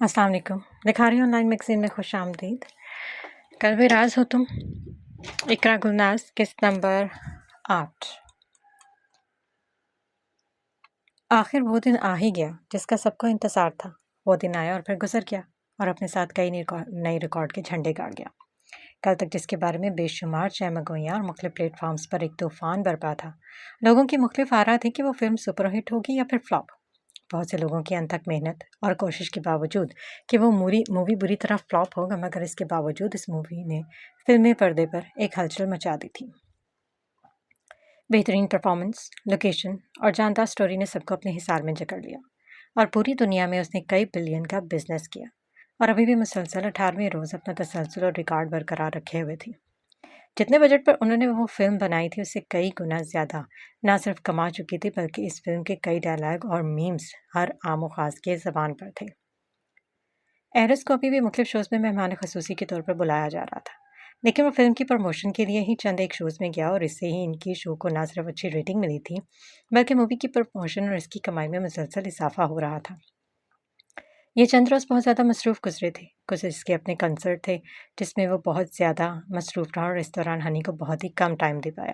अस्सलाम वालेकुम। दिखा रही हूँ ऑनलाइन मैगज़ीन में खुश आमदीद। कल भी राज हो तुम। इकरा गुलनाज किस्त नंबर 8। आखिर वो दिन आ ही गया जिसका सबको इंतज़ार था। वो दिन आया और फिर गुजर गया और अपने साथ कई नए रिकॉर्ड के झंडे गाड़ गया। कल तक जिसके बारे में बेशुमार जयमगोइयाँ और मुख्तलिफ प्लेटफॉर्म्स पर एक तूफान बरपा था। लोगों की मुख्तलिफ आरा थी कि वो फिल्म सुपरहिट होगी या फिर फ्लॉप। बहुत से लोगों की अनथक मेहनत और कोशिश के बावजूद कि वो मूवी बुरी तरह फ्लॉप होगा, मगर इसके बावजूद इस मूवी ने फिल्मी पर्दे पर एक हलचल मचा दी थी। बेहतरीन परफॉर्मेंस, लोकेशन और जानदार स्टोरी ने सबको अपने हिसार में जकड़ लिया और पूरी दुनिया में उसने कई बिलियन का बिजनेस किया और अभी भी मुसलसल 18वें रोज़ अपना तसलसल और रिकॉर्ड बरकरार रखे हुए थी। जितने बजट पर उन्होंने वो फिल्म बनाई थी उससे कई गुना ज़्यादा ना सिर्फ कमा चुकी थी, बल्कि इस फिल्म के कई डायलॉग और मीम्स हर आम और ख़ास के ज़बान पर थे। एरिस को अभी भी मुख्तलिफ शोज़ में मेहमान खसूसी के तौर पर बुलाया जा रहा था, लेकिन वो फिल्म की प्रमोशन के लिए ही चंद एक शोज़ में गया और इससे ही इनकी शो को ना सिर्फ अच्छी रेटिंग मिली थी, बल्कि मूवी की प्रमोशन और इसकी कमाई में मुसलसल इजाफा हो रहा था। ये चंद रोज़ बहुत ज़्यादा मसरूफ़ गुजरे थे। कुछ इसके अपने कंसर्ट थे जिसमें वो बहुत ज़्यादा मसरूफ़ रहा और इस दौरान हनी को बहुत ही कम टाइम दे पाया।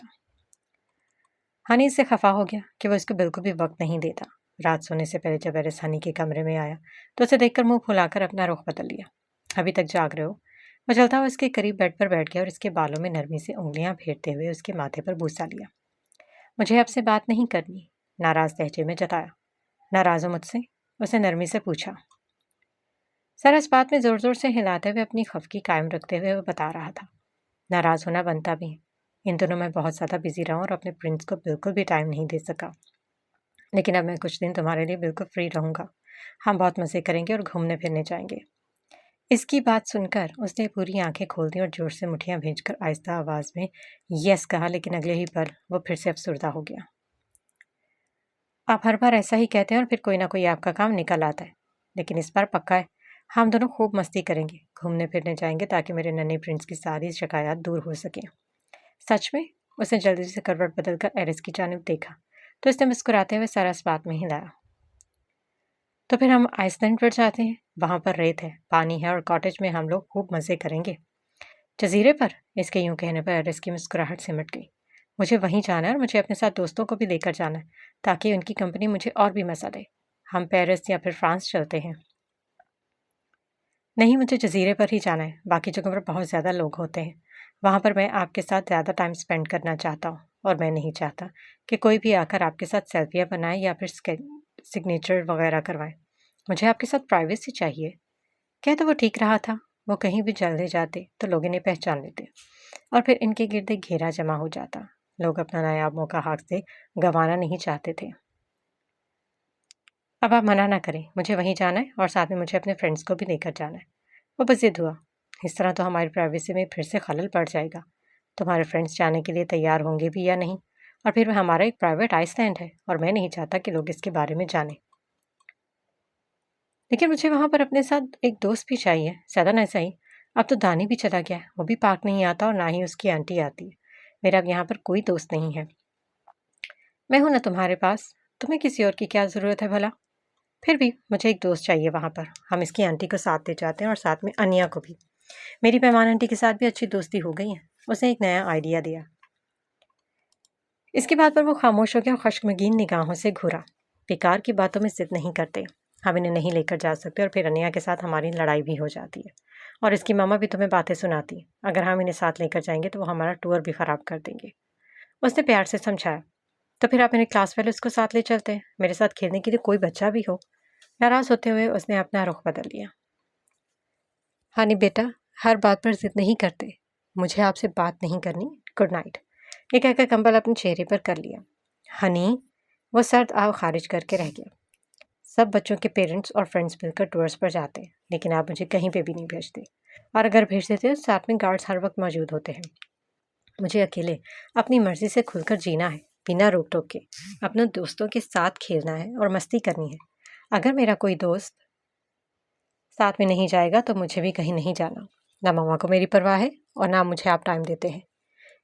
हनी इससे खफा हो गया कि वो इसको बिल्कुल भी वक्त नहीं देता। रात सोने से पहले जब एरिस हनी के कमरे में आया तो उसे देखकर मुंह फुलाकर अपना रुख बदल लिया। अभी तक जाग रहे हो? वो चलता हुआ इसके करीब बेड पर बैठ गया और इसके बालों में नरमी से उंगलियां फेरते हुए उसके माथे पर बूसा लिया। मुझे आपसे बात नहीं करनी, नाराज लहजे में जताया। नाराज हो मुझसे? उसने नरमी से पूछा। सर इस बात में जोर जोर से हिलाते हुए अपनी खफकी कायम रखते हुए वो बता रहा था। नाराज होना बनता भी है। इन दिनों मैं बहुत ज़्यादा बिजी रहा और अपने प्रिंस को बिल्कुल भी टाइम नहीं दे सका, लेकिन अब मैं कुछ दिन तुम्हारे लिए बिल्कुल फ्री रहूंगा। हम बहुत मज़े करेंगे और घूमने फिरने जाएंगे। इसकी बात सुनकर उसने पूरी आंखें खोल दी और जोर से मुठियां भेजकर आहिस्ता आवाज में यस कहा, लेकिन अगले ही पल वो फिर से अफसुर्दा हो गया। आप हर बार ऐसा ही कहते हैं और फिर कोई ना कोई आपका काम निकल आता है, लेकिन इस बार पक्का है। हम दोनों खूब मस्ती करेंगे, घूमने फिरने जाएंगे ताकि मेरे नन्हे प्रिंस की सारी शिकायत दूर हो सके। सच में? उसने जल्दी से करवट बदलकर एरिस की जानिब देखा तो उसने मुस्कुराते हुए सारा इस बात में हिलाया। तो फिर हम आइसलैंड पर जाते हैं। वहां पर रेत है, पानी है और कॉटेज में हम लोग खूब मजे करेंगे। जजीरे पर? इसके यूं कहने पर एरिस की मुस्कुराहट सिमट गई। मुझे वहीं जाना है और मुझे अपने साथ दोस्तों को भी लेकर जाना है ताकि उनकी कंपनी मुझे और भी मजा दे। हम पेरिस या फिर फ्रांस चलते हैं। नहीं, मुझे जजीरे पर ही जाना है। बाकी जगहों पर बहुत ज़्यादा लोग होते हैं। वहाँ पर मैं आपके साथ ज़्यादा टाइम स्पेंड करना चाहता हूँ और मैं नहीं चाहता कि कोई भी आकर आपके साथ सेल्फियाँ बनाए या फिर सिग्नेचर वगैरह करवाए। मुझे आपके साथ प्राइवेसी चाहिए। कह तो वो ठीक रहा था। वो कहीं भी चले जाते तो लोग इन्हें पहचान लेते और फिर इनके गिर्द एक घेरा जमा हो जाता। लोग अपना नायाब मौका हाथ से गंवाना नहीं चाहते थे। अब आप मना ना करें, मुझे वहीं जाना है और साथ में मुझे अपने फ्रेंड्स को भी लेकर जाना है। वो बस जिद हुआ। इस तरह तो हमारी प्राइवेसी में फिर से खलल पड़ जाएगा। तुम्हारे फ्रेंड्स जाने के लिए तैयार होंगे भी या नहीं? और फिर हमारा एक प्राइवेट आइसलैंड है और मैं नहीं चाहता कि लोग इसके बारे में जानें। लेकिन मुझे वहाँ पर अपने साथ एक दोस्त भी चाहिए, ज़्यादा ना सही। अब तो दानी भी चला गया है, वो भी पार्क नहीं आता और ना ही उसकी आंटी आती है। मेरा अब यहाँ पर कोई दोस्त नहीं है। मैं हूं ना तुम्हारे पास, तुम्हें किसी और की क्या ज़रूरत है भला? फिर भी मुझे एक दोस्त चाहिए वहाँ पर। हम इसकी आंटी को साथ ले जाते हैं और साथ में अनिया को भी। मेरी मेहमान आंटी के साथ भी अच्छी दोस्ती हो गई है। उसने एक नया आइडिया दिया। इसके बाद पर वो खामोश हो गया और खश्मगीन निगाहों से घूरा। बेकार की बातों में जिद नहीं करते। हम इन्हें नहीं लेकर जा सकते और फिर अनिया के साथ हमारी लड़ाई भी हो जाती है और इसकी मामा भी तुम्हें बातें सुनाती। अगर हम इन्हें साथ लेकर जाएंगे तो वो हमारा टूर भी खराब कर देंगे। उसने प्यार से समझाया। तो फिर आप मेरे क्लास फेलोज को साथ ले चलते हैं, मेरे साथ खेलने के लिए कोई बच्चा भी हो। नाराज होते हुए उसने अपना रुख बदल लिया। हानी बेटा, हर बात पर जिद नहीं करते। मुझे आपसे बात नहीं करनी। Good night. ये कहकर कंबल अपने चेहरे पर कर लिया। हनी, वो सर्द आव खारिज करके रह गया। सब बच्चों के पेरेंट्स और फ्रेंड्स मिलकर टूर्स पर जाते हैं, लेकिन आप मुझे कहीं पे भी नहीं भेजते और अगर भेज देते तो साथ में गार्ड्स हर वक्त मौजूद होते हैं। मुझे अकेले अपनी मर्जी से खुलकर जीना है, बिना रोक टोक के। अपने दोस्तों के साथ खेलना है और मस्ती करनी है। अगर मेरा कोई दोस्त साथ में नहीं जाएगा तो मुझे भी कहीं नहीं जाना। ना मामा को मेरी परवाह है और ना मुझे आप टाइम देते हैं।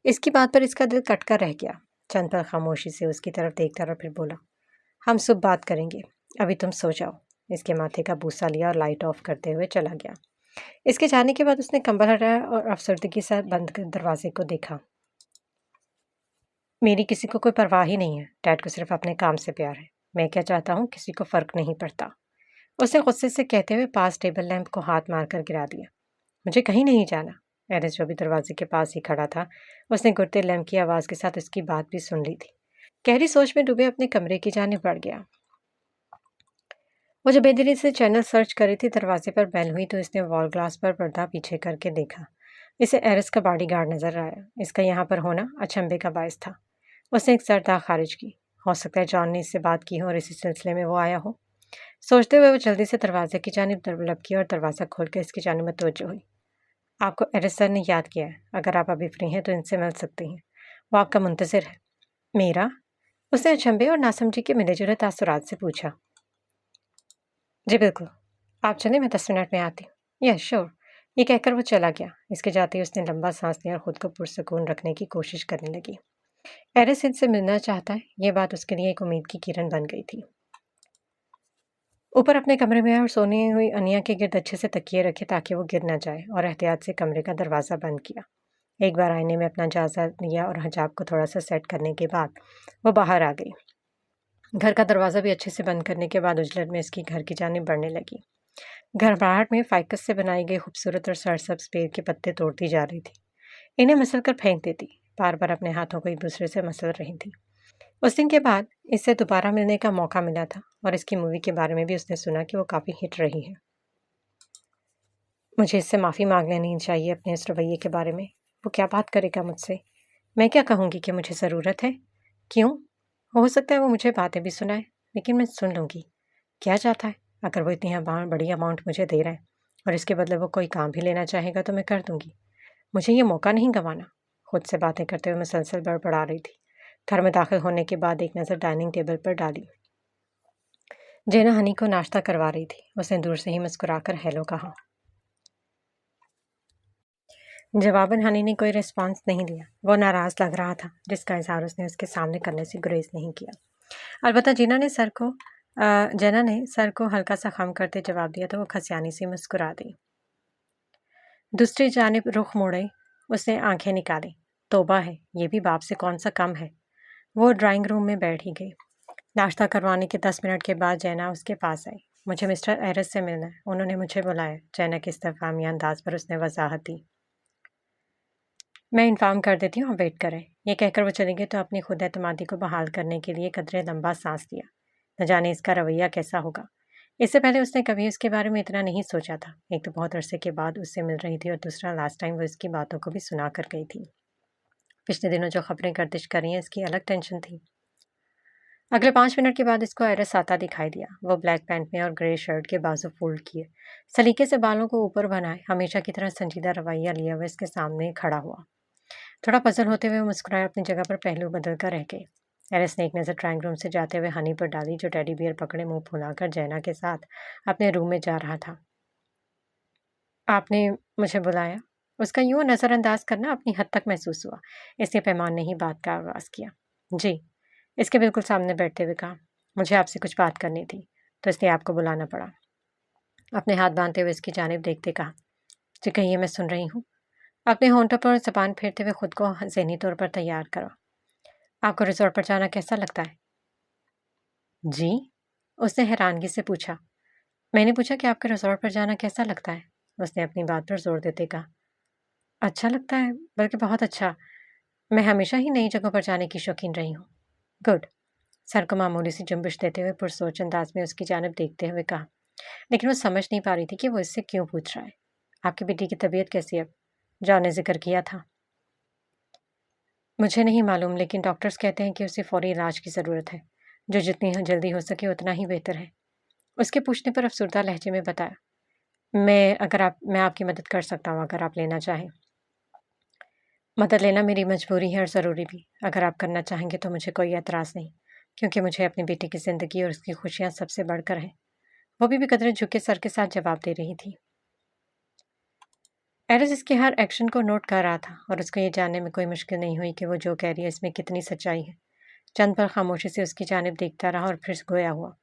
इसकी बात पर इसका दिल कटकर रह गया। चंद पल खामोशी से उसकी तरफ देखता और फिर बोला, हम सुबह बात करेंगे, अभी तुम सो जाओ। इसके माथे का बूसा लिया और लाइट ऑफ करते हुए चला गया। इसके जाने के बाद उसने कंबल हटाया और अफसरदगी से बंद कर दरवाजे को देखा। मेरी किसी को कोई परवाह ही नहीं है। डैड को सिर्फ अपने काम से प्यार है। मैं क्या चाहता हूँ किसी को फर्क नहीं पड़ता। उसने गुस्से से कहते हुए पास टेबल लैंप को हाथ मारकर गिरा दिया। मुझे कहीं नहीं जाना। एरिस जो भी दरवाजे के पास ही खड़ा था, उसने गिरते लैंप की आवाज़ के साथ उसकी बात भी सुन ली थी। गहरी सोच में डूबे अपने कमरे की जानिब बढ़ गया। वो जब बेदिली से चैनल सर्च करी थी, दरवाजे पर बेल हुई तो इसने वॉल ग्लास पर पर्दा पीछे करके देखा। इसे एरिस का बॉडीगार्ड नजर आया। इसका यहाँ पर होना अचंभे का बायस था। उसने एक सरदा खारिज की। हो सकता है जॉन ने इससे बात की हो और इसी सिलसिले में वो आया हो। सोचते हुए वो जल्दी से दरवाजे की जानिब लपकी और दरवाज़ा खोलकर इसकी जानिब मुतवज्जो हुई। आपको एरिस सर ने याद किया है। अगर आप अभी फ्री हैं तो इनसे मिल सकती हैं। वो आपका मुंतज़िर है। मेरा? उसने अचंभे और नासमझी के मिले जुले तासुरात से पूछा। जी बिल्कुल। आप चलें, मैं 10 मिनट में आती हूँ। Yes sure. ये कहकर वो चला गया। इसके जाते ही उसने लंबा सांस लिया और खुद को पुरसकून रखने की कोशिश करने लगी। एरिस इनसे मिलना चाहता है, ये बात उसके लिए एक उम्मीद की किरण बन गई थी। ऊपर अपने कमरे में आया और सोनी हुई अनिया के गिर्द अच्छे से तकिए रखे ताकि वो गिर न जाए और एहतियात से कमरे का दरवाज़ा बंद किया। एक बार आईने में अपना जायजा लिया और हिजाब को थोड़ा सा सेट करने के बाद वो बाहर आ गई। घर का दरवाज़ा भी अच्छे से बंद करने के बाद उजलत में इसकी घर की जानिब बढ़ने लगी। घबराहट में फाइकस से बनाई गई खूबसूरत और सरसब्ज पेड़ के पत्ते तोड़ती जा रही थी। इन्हें मसल कर फेंक देती, बार बार अपने हाथों को एक दूसरे से मसल रही थी। उस दिन के बाद इससे दोबारा मिलने का मौका मिला था और इसकी मूवी के बारे में भी उसने सुना कि वो काफ़ी हिट रही है। मुझे इससे माफ़ी मांग लेनी चाहिए अपने इस रवैये के बारे में। वो क्या बात करेगा मुझसे? मैं क्या कहूँगी कि मुझे ज़रूरत है? क्यों? हो सकता है वो मुझे बातें भी सुनाए, लेकिन मैं सुन लूँगी। क्या चाहता है? अगर वो इतनी बड़ी अमाउंट मुझे दे रहा है और इसके बदले वो कोई काम भी लेना चाहेगा तो मैं कर दूँगी। मुझे ये मौका नहीं गंवाना। खुद से बातें करते हुए मुसलसल बड़बड़ा रही थी। घर में दाखिल होने के बाद एक नज़र डाइनिंग टेबल पर डाली। जेना हनी को नाश्ता करवा रही थी। उसने दूर से ही मुस्कुराकर हेलो कहा। जवाबन हनी ने कोई रिस्पॉन्स नहीं दिया। वो नाराज़ लग रहा था, जिसका इजहार उसने उसके सामने करने से गुरेज नहीं किया। अलबत्ता जेना ने सर को हल्का सा खम करते जवाब दिया तो वो खसियानी से मुस्कुरा दी। दूसरी जानिब रुख मोड़े उसने आंखें निकाली। तौबा है, ये भी बाप से कौन सा कम है। वो ड्राइंग रूम में बैठ ही गई। नाश्ता करवाने के 10 मिनट के बाद जैना उसके पास आई। मुझे मिस्टर एरिस से मिलना है, उन्होंने मुझे बुलाया। जैना के इस्तफामी अंदाज पर उसने वजाहत दी। मैं इन्फॉर्म कर देती हूँ, आप वेट करें। ये कहकर वो चली गई तो अपनी खुद एतमादी को बहाल करने के लिए कदरे लंबा सांस लिया। न जाने इसका रवैया कैसा होगा। इससे पहले उसने कभी उसके बारे में इतना नहीं सोचा था। एक तो बहुत अरसे के बाद उससे मिल रही थी और दूसरा लास्ट टाइम वो इसकी बातों को भी सुना कर गई थी। पिछले दिनों जो खबरें गर्दिश कर रही हैं, इसकी अलग टेंशन थी। अगले 5 मिनट के बाद इसको एरिस आता दिखाई दिया। वो ब्लैक पैंट में और ग्रे शर्ट के बाजू फोल्ड किए, सलीके से बालों को ऊपर बनाए, हमेशा की तरह संजीदा रवैया लिया हुआ इसके सामने खड़ा हुआ। थोड़ा पजल होते हुए मुस्कुराए अपनी जगह पर पहलू बदल कर रह गए। एरिस ने एक नज़र ड्राइंग रूम से जाते हुए हनी पर डाली, जो टेडी बियर पकड़े मुंह फुलाकर जैना के साथ अपने रूम में जा रहा था। आपने मुझे बुलाया? उसका यूं नज़रअंदाज करना अपनी हद तक महसूस हुआ। इसने पैमान ने ही बात का आगाज किया। जी। इसके बिल्कुल सामने बैठते हुए कहा। मुझे आपसे कुछ बात करनी थी, तो इसलिए आपको बुलाना पड़ा। अपने हाथ बांधते हुए इसकी जानिब देखते कहा। जी कहिए, मैं सुन रही हूँ। अपने होंठों पर जबान फेरते हुए खुद को ज़हनी तौर पर तैयार करो। आपको रिजॉर्ट पर जाना कैसा लगता है? जी? उसने हैरानगी से पूछा। मैंने पूछा कि आपको रिजॉर्ट पर जाना कैसा लगता है? उसने अपनी बात पर जोर देते कहा। अच्छा लगता है, बल्कि बहुत अच्छा। मैं हमेशा ही नई जगहों पर जाने की शौकीन रही हूँ। गुड। सर को मामूली सी जुम्बिश देते हुए पुरसोच अंदाज में उसकी जानिब देखते हुए कहा। लेकिन वो समझ नहीं पा रही थी कि वो इससे क्यों पूछ रहा है। आपकी बेटी की तबीयत कैसी है अब? जॉन ने जिक्र किया था। मुझे नहीं मालूम, लेकिन डॉक्टर्स कहते हैं कि उसे फौरी इलाज की ज़रूरत है। जो जितनी जल्दी हो सके उतना ही बेहतर है। उसके पूछने पर अफसरदा लहजे में बताया। मैं आपकी मदद कर सकता हूँ अगर आप लेना चाहें। मदद लेना मेरी मजबूरी है और ज़रूरी भी। अगर आप करना चाहेंगे तो मुझे कोई एतराज़ नहीं, क्योंकि मुझे अपनी बेटी की ज़िंदगी और उसकी खुशियाँ सबसे बढ़कर हैं। वो भी कदरे झुके सर के साथ जवाब दे रही थी। एरिस इसके हर एक्शन को नोट कर रहा था और उसको ये जानने में कोई मुश्किल नहीं हुई कि वो जो कह रही है इसमें कितनी सच्चाई है। चंद पल खामोशी से उसकी जानिब देखता रहा और फिर गोया हुआ।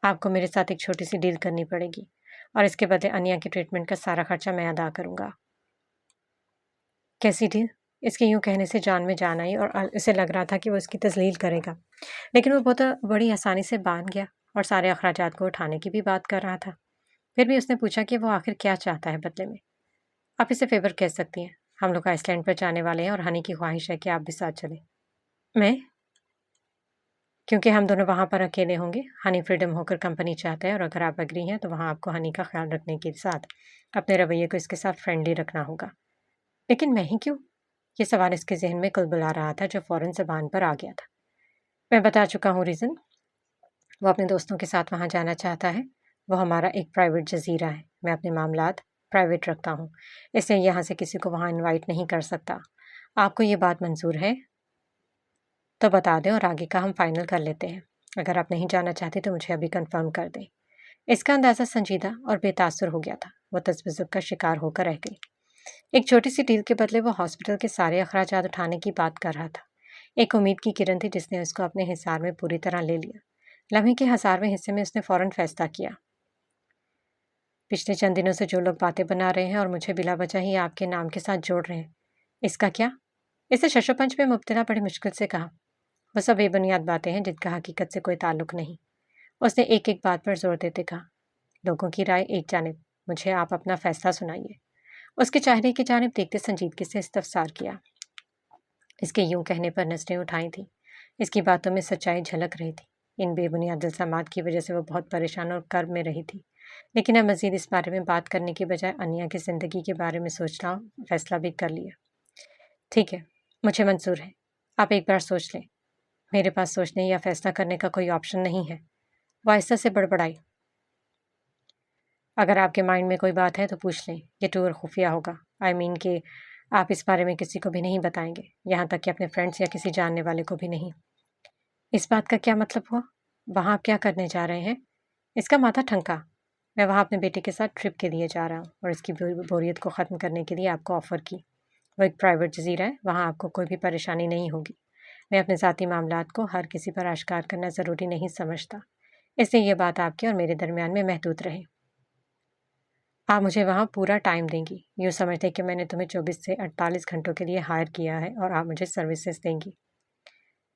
आपको मेरे साथ एक छोटी सी डील करनी पड़ेगी और इसके बदले अनिया के ट्रीटमेंट का सारा खर्चा मैं अदा करूंगा। कैसी डील? इसके यूं कहने से जान में जान आई और इसे लग रहा था कि वो इसकी तस्लील करेगा, लेकिन वो बहुत बड़ी आसानी से मान गया और सारे अखराजात को उठाने की भी बात कर रहा था। फिर भी उसने पूछा कि वो आखिर क्या चाहता है बदले में। आप इसे फेवर कह सकती हैं। हम लोग आइसलैंड पर जाने वाले हैं और हनी की ख्वाहिश है कि आप भी साथ चलें। मैं? क्योंकि हम दोनों वहाँ पर अकेले होंगे। हनी फ्रीडम होकर कंपनी चाहता है और अगर आप एग्री हैं तो वहाँ आपको हनी का ख्याल रखने के साथ अपने रवैये को इसके साथ फ्रेंडली रखना होगा। लेकिन मैं ही क्यों? ये सवाल इसके जहन में कुलबुला रहा था जो फौरन ज़बान पर आ गया था। मैं बता चुका हूँ रीज़न। वो अपने दोस्तों के साथ वहाँ जाना चाहता है। वो हमारा एक प्राइवेट जजीरा है। मैं अपने मामलात प्राइवेट रखता हूँ, इसलिए यहाँ से किसी को वहाँ इनवाइट नहीं कर सकता। आपको ये बात मंजूर है तो बता दें और आगे का हम फाइनल कर लेते हैं। अगर आप नहीं जाना चाहते तो मुझे अभी कंफर्म कर दें। इसका अंदाज़ा संजीदा और बेतासुर हो गया था। वो तज़ब्ज़ुब का शिकार होकर रह गई। एक छोटी सी डील के बदले वो हॉस्पिटल के सारे अखराजात उठाने की बात कर रहा था। एक उम्मीद की किरण थी जिसने उसको अपने हिसार में पूरी तरह ले लिया। लम्हे के 1000वें हिस्से में उसने फौरन फैसला किया। पिछले चंद दिनों से जो लोग बातें बना रहे हैं और मुझे बिला वजह ही आपके नाम के साथ जोड़ रहे हैं, इसका क्या? इसे शशोपंच में मुब्तला बड़ी मुश्किल से कहा। वो सब बेबुनियाद बातें हैं जिनका हकीकत से कोई ताल्लुक नहीं। उसने एक एक बात पर जोर देते कहा, लोगों की राय एक जानिब, मुझे आप अपना फैसला सुनाइए। उसके चेहरे की जानिब देखते संजीदगी से इस्तफसार किया। इसके यूं कहने पर नजरें उठाई थी। इसकी बातों में सच्चाई झलक रही थी। इन बेबुनियाद इल्जामात की वजह से वो बहुत परेशान और कर्ब में रही थी। लेकिन अब मजीद इस बारे में बात करने की बजाय अनिया की ज़िंदगी के बारे में सोचना फैसला भी कर लिया। ठीक है, मुझे मंजूर है। आप एक बार सोच लें। मेरे पास सोचने या फैसला करने का कोई ऑप्शन नहीं है। वो आहिस्ता से बड़बड़ाई। अगर आपके माइंड में कोई बात है तो पूछ लें। ये टूर खुफिया होगा। आई मीन कि आप इस बारे में किसी को भी नहीं बताएंगे, यहाँ तक कि अपने फ्रेंड्स या किसी जानने वाले को भी नहीं। इस बात का क्या मतलब हुआ? वहाँ आप क्या करने जा रहे हैं? इसका माथा ठनका। मैं वहाँ अपने बेटे के साथ ट्रिप के लिए जा रहा हूँ और इसकी बोरियत को ख़त्म करने के लिए आपको ऑफ़र की। वो एक प्राइवेट जजीरा है, वहाँ आपको कोई भी परेशानी नहीं होगी। मैं अपने ज़ाती मामलात को हर किसी पर आश्कार करना ज़रूरी नहीं समझता, इसलिए ये बात आपके और मेरे दरमियान में महदूद रहे। आप मुझे वहाँ पूरा टाइम देंगी। यूँ समझते कि मैंने तुम्हें 24 से 48 घंटों के लिए हायर किया है और आप मुझे सर्विसेज देंगी।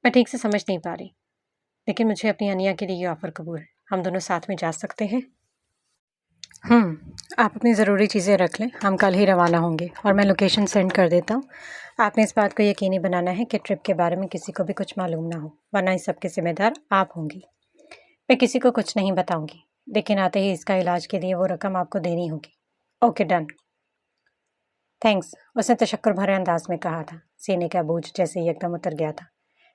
मैं ठीक से समझ नहीं पा रही, लेकिन मुझे अपनी अनिया के लिए ये ऑफ़र कबूल है। हम दोनों साथ में जा सकते हैं? आप अपनी ज़रूरी चीज़ें रख लें। हम कल ही रवाना होंगे और मैं लोकेशन सेंड कर देता हूँ। आपने इस बात को यकीनी बनाना है कि ट्रिप के बारे में किसी को भी कुछ मालूम ना हो, वरना इस सब के ज़िम्मेदार आप होंगी। मैं किसी को कुछ नहीं बताऊँगी, लेकिन आते ही इसका इलाज के लिए वो रकम आपको देनी होगी। Okay, done. थैंक्स, उसने तशक्कुर भरे अंदाज में कहा था। सीने का बोझ जैसे ही एकदम उतर गया था।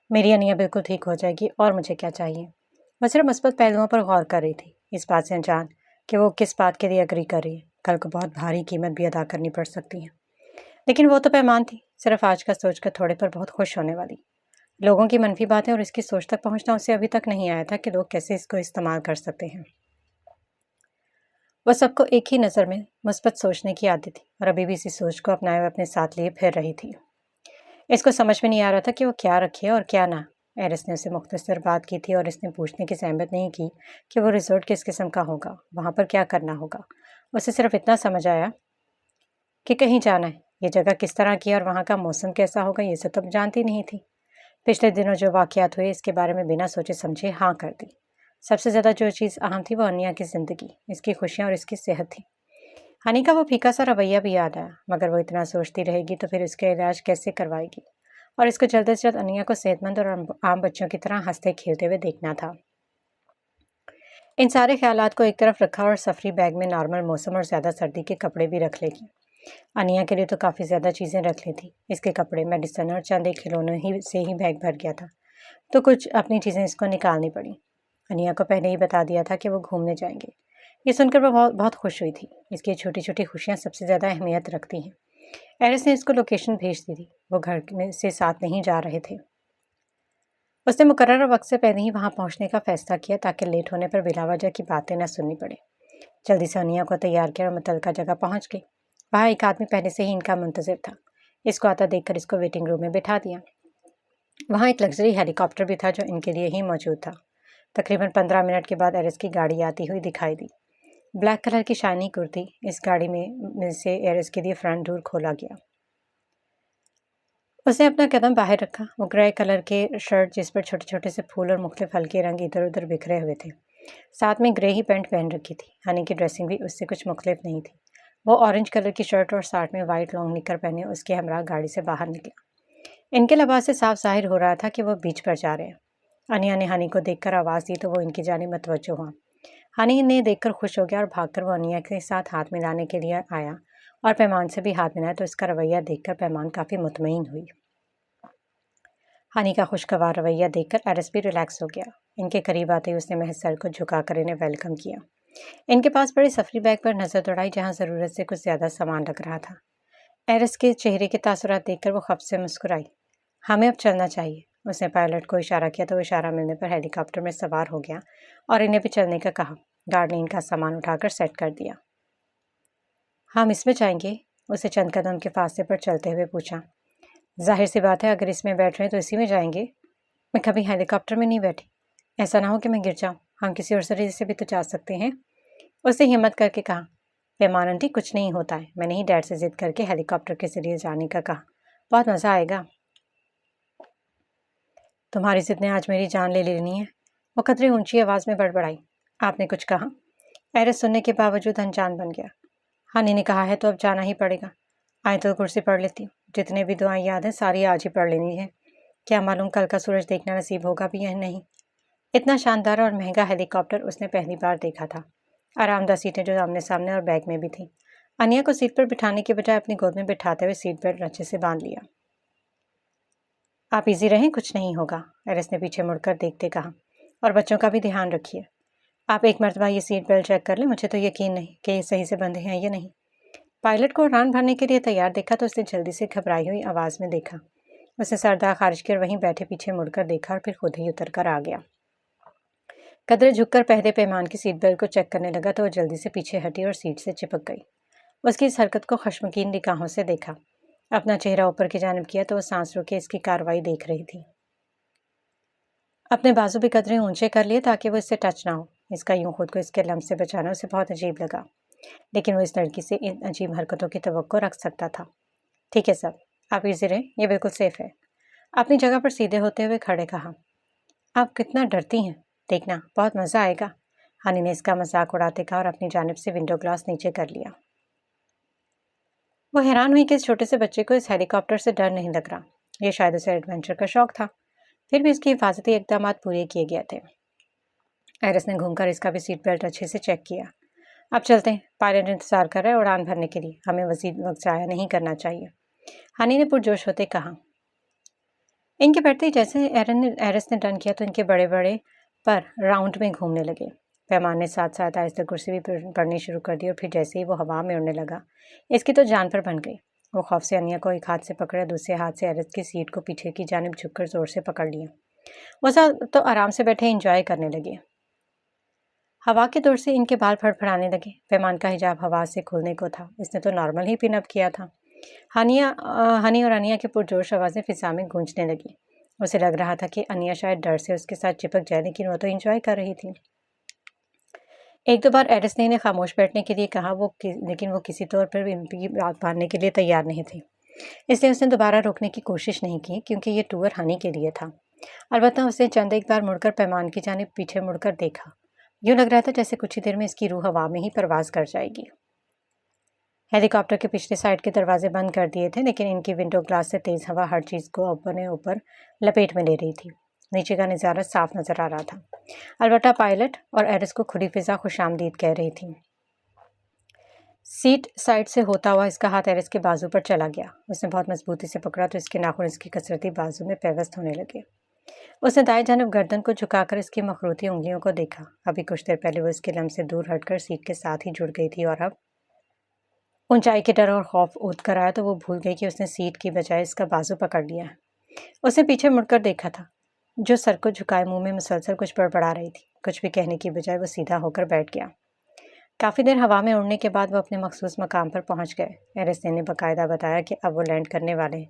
मेरी अनिया बिल्कुल ठीक हो जाएगी और मुझे क्या चाहिए। वह सिर्फ मुस्बत पहलुओं पर गौर कर रही थी, इस बात से अनजान कि वो किस बात के लिए अग्री कर रही है। कल को बहुत भारी कीमत भी अदा करनी पड़ सकती है। लेकिन वो तो पैमान थी, सिर्फ आज का सोचकर थोड़े पर बहुत खुश होने वाली। लोगों की मनफी बातें और इसकी सोच तक पहुंचना उसे अभी तक नहीं आया था कि लोग कैसे इसको इस्तेमाल कर सकते हैं। वह सबको एक ही नज़र में मुस्बत सोचने की आदत थी और अभी भी इसी सोच को अपनाए हुए अपने साथ लिए फिर रही थी। इसको समझ में नहीं आ रहा था कि वो क्या रखे और क्या ना। एरिस ने उसे मुख्तसर बात की थी और इसने पूछने की सहमत नहीं की कि वो रिजॉर्ट किस किस्म का होगा, वहाँ पर क्या करना होगा। उसे सिर्फ इतना समझ आया कि कहीं जाना है, ये जगह किस तरह की है और वहाँ का मौसम कैसा होगा, ये सब तो जानती नहीं थी। पिछले दिनों जो वाक़यात हुए इसके बारे में बिना सोचे समझे हाँ कर दी। सबसे ज़्यादा जो चीज़ अहम थी वो अनिया की ज़िंदगी, इसकी खुशियाँ और इसकी सेहत थी। हनी का वो फीका सा रवैया भी याद आया, मगर वो इतना सोचती रहेगी तो फिर इसका इलाज कैसे करवाएगी, और इसको जल्द से जल्द अनिया को सेहतमंद और आम बच्चों की तरह हंसते खेलते हुए देखना था। इन सारे ख्यालात को एक तरफ रखा और सफरी बैग में नॉर्मल मौसम और ज़्यादा सर्दी के कपड़े भी रख लेगी। अनिया के लिए तो काफ़ी ज़्यादा चीज़ें रख ली थी। इसके कपड़े, मेडिसिन और चंद एक खिलौने ही से ही बैग भर गया था, तो कुछ अपनी चीज़ें इसको निकालनी पड़ी। अनिया को पहले ही बता दिया था कि वो घूमने जाएंगे। ये सुनकर वो बहुत बहुत खुश हुई थी। इसकी छोटी छोटी खुशियाँ सबसे ज़्यादा अहमियत रखती हैं। एरिस ने इसको लोकेशन भेज दी थी। वो घर में से साथ नहीं जा रहे थे। उसने मुकर्रर वक्त से पहले ही वहाँ पहुँचने का फैसला किया ताकि लेट होने पर बिलावजह की बातें न सुननी पड़े। जल्दी से अनिया को तैयार किया और मुतलका जगह पहुँच गई। वहाँ एक आदमी पहले से ही इनका मुंतजिर था। इसको आता देखकर इसको वेटिंग रूम में बिठा दिया। वहाँ एक लग्जरी हेलीकॉप्टर भी था जो इनके लिए ही मौजूद था। तकरीबन 15 मिनट के बाद एरिस की गाड़ी आती हुई दिखाई दी। ब्लैक कलर की शाइनी कुर्ती। इस गाड़ी में से एरिस के लिए फ्रंट डोर खोला गया। उसने अपना कदम बाहर रखा। वो ग्रे कलर के शर्ट जिस पर छोटे छोटे से फूल और मुख्तलिफ हल्के रंग इधर उधर बिखरे हुए थे, साथ में ग्रे ही पैंट पहन रखी थी। हनी की ड्रेसिंग भी उससे कुछ मुख्तलिफ नहीं थी। वो ऑरेंज कलर की शर्ट और साथ में वाइट लॉन्ग निकर पहने उसके हमरा गाड़ी से बाहर निकला। इनके लिबास से साफ जाहिर हो रहा था कि वो बीच पर जा रहे हैं। अनिया ने हनी को देखकर आवाज़ दी तो वो इनकी जानिब मतवज्जो हुआ। हनी ने देखकर खुश हो गया और भागकर वो अनिया के साथ हाथ मिलाने के लिए आया और पैमान से भी हाथ मिलाया तो इसका रवैया देखकर पैमान काफ़ी मुतमईन हुई। हनी का खुशगवार रवैया देखकर एरिस भी रिलैक्स हो गया। इनके करीब आते ही उसने महज सर को झुकाकर इन्हें वेलकम किया। इनके पास बड़े सफरी बैग पर नजर दौड़ाई जहाँ ज़रूरत से कुछ ज़्यादा सामान लग रहा था। एरिस के चेहरे के तासुरात देखकर वो खप से मुस्कुराई। हमें अब चलना चाहिए। उसने पायलट को इशारा किया तो वो इशारा मिलने पर हेलीकॉप्टर में सवार हो गया और इन्हें भी चलने का कहा। गार्ड ने इनका सामान उठाकर सेट कर दिया। हम इसमें जाएंगे? उसे चंद कदम के फासले पर चलते हुए पूछा। जाहिर सी बात है, अगर इसमें बैठ रहे हैं तो इसी में जाएंगे। मैं कभी हेलीकॉप्टर में नहीं बैठी। ऐसा ना हो कि मैं गिर जाऊं। हम किसी और तरीके से भी तो जा सकते हैं। उसने हिम्मत करके कहा। पैमान आंटी, कुछ नहीं होता है। मैंने ही डैड से जिद करके हेलीकॉप्टर के जरिए जाने का कहा। बहुत मज़ा आएगा। तुम्हारी जिद ने आज मेरी जान ले लेनी है। वो कतरे ऊंची आवाज़ में बड़बड़ाई। आपने कुछ कहा? एरिस सुनने के बावजूद अनजान बन गया। हनी ने कहा है तो अब जाना ही पड़ेगा। आयतुल कुर्सी पढ़ लेती हूँ। जितने भी दुआएं याद हैं सारी आज ही पढ़ लेनी है। क्या मालूम कल का सूरज देखना नसीब होगा भी या नहीं। इतना शानदार और महंगा हेलीकॉप्टर उसने पहली बार देखा था। आरामदायक सीटें जो आमने सामने और बैग में भी थीं। अनिया को सीट पर बिठाने के बजाय अपनी गोद में बिठाते हुए सीट बेल्ट अच्छे से बांध लिया। आप इजी रहें, कुछ नहीं होगा, एरिस ने पीछे मुड़कर देखते कहा। और बच्चों का भी ध्यान रखिए। आप एक मरतबा ये सीट बेल्ट चेक कर लें। मुझे तो यकीन नहीं कि ये सही से बंधे हैं या नहीं। पायलट को उड़ान भरने के लिए तैयार देखा तो उसने जल्दी से घबराई हुई आवाज़ में देखा। उसने सरदार खारिज की और वहीं बैठे पीछे मुड़कर देखा और फिर खुद ही उतर कर आ गया। कदरे झुककर पहले पैमान की सीट बेल्ट को चेक करने लगा तो वो जल्दी से पीछे हटी और सीट से चिपक गई। उसकी इस हरकत को खश्मगीन निगाहों से देखा। अपना चेहरा ऊपर की जानिब किया तो वो सांस रोके इसकी कार्रवाई देख रही थी। अपने बाजू भी कदरे ऊंचे कर लिए ताकि वो इससे टच ना हो। इसका यूं खुद को इसके लम्ब से बचाना उसे बहुत अजीब लगा, लेकिन वो इस लड़की से इन अजीब हरकतों की तवक्को रख सकता था। ठीक है सब, आप इजी रहें, ये बिल्कुल सेफ है। अपनी जगह पर सीधे होते हुए खड़े कहा। आप कितना डरती हैं, देखना बहुत मज़ा आएगा। हनी ने इसका मजाक उड़ाते कहा और अपनी जानिब से विंडो ग्लास नीचे कर लिया। वो हैरान हुई कि इस छोटे से बच्चे को इस हेलीकॉप्टर से डर नहीं लग रहा। यह शायद उसे एडवेंचर का शौक था। फिर भी इसके हिफाजती इकदाम पूरे किए गए थे। एरिस ने घूमकर इसका भी सीट बेल्ट अच्छे से चेक किया। अब चलते हैं, पायलट इंतजार कर रहा है उड़ान भरने के लिए। हमें मजीद वक्त जाया नहीं करना चाहिए, हनी ने पुरजोश होते कहा। इनके बैठते ही जैसे एरिस ने डन किया तो इनके बड़े बड़े पर राउंड में घूमने लगे। पैमान ने साथ साथ आहिस्ता कुर्सी भी पढ़नी शुरू कर दी और फिर जैसे ही वो हवा में उड़ने लगा इसकी तो जान पर बन गई। वो खौफ से अनिया को एक हाथ से पकड़ा, दूसरे हाथ से एरिस की सीट को पीछे की जानिब झुककर जोर से पकड़ लिया। वो सब तो आराम से बैठे इंजॉय करने लगे। हवा के दौर से इनके बाल फड़फड़ाने लगे। पैमान का हिजाब हवा से खुलने को था। इसने तो नॉर्मल ही पिन अप किया था। हनी और अनिया की पुरजोश आवाज़ें फिजा में गूंजने लगी। उसे लग रहा था कि अनिया शायद डर से उसके साथ चिपक जाए, लेकिन वो तो इंजॉय कर रही थी। एक दो बार एरिस ने इन्हें खामोश बैठने के लिए कहा, लेकिन वो किसी तौर पर इनकी बात मानने के लिए तैयार नहीं थे। इसलिए उसने दोबारा रोकने की कोशिश नहीं की, क्योंकि ये टूर हनी के लिए था। अलबत्ता उसने चंद एक बार मुड़कर पैमान की जानिब पीछे मुड़कर देखा। यूँ लग रहा था जैसे कुछ ही देर में इसकी रूह हवा में ही परवास कर जाएगी। हेलीकॉप्टर के पिछले साइड के दरवाजे बंद कर दिए थे, लेकिन इनकी विंडो ग्लास से तेज़ हवा हर चीज़ को अपने ऊपर लपेट में ले रही थी। नीचे का नज़ारा साफ नज़र आ रहा था। अलबत्ता पायलट और एरिस को खुली फिजा खुशामदीद कह रही थी। सीट साइड से होता हुआ इसका हाथ एरिस के बाजू पर चला गया। उसने बहुत मजबूती से पकड़ा तो इसके नाखून इसकी कसरती बाजू में पेवस्त होने लगे। उसने दाएं जानब गर्दन को झुकाकर इसकी मखरूती उंगलियों को देखा। अभी कुछ देर पहले वो इसके लम्ब से दूर हटकर सीट के साथ ही जुड़ गई थी और अब ऊंचाई के डर और खौफ ऊद कर आया तो वो भूल गई कि उसने सीट की बजाय इसका बाजू पकड़ लिया है। उसने पीछे मुड़कर देखा था, जो सर को झुकाए मुंह में मुसलसल कुछ बड़बड़ा रही थी। कुछ भी कहने की बजाय वो सीधा होकर बैठ गया। काफ़ी देर हवा में उड़ने के बाद वो अपने मखसूस मकाम पर पहुंच गए। एरिस ने बाकायदा बताया कि अब वो लैंड करने वाले हैं।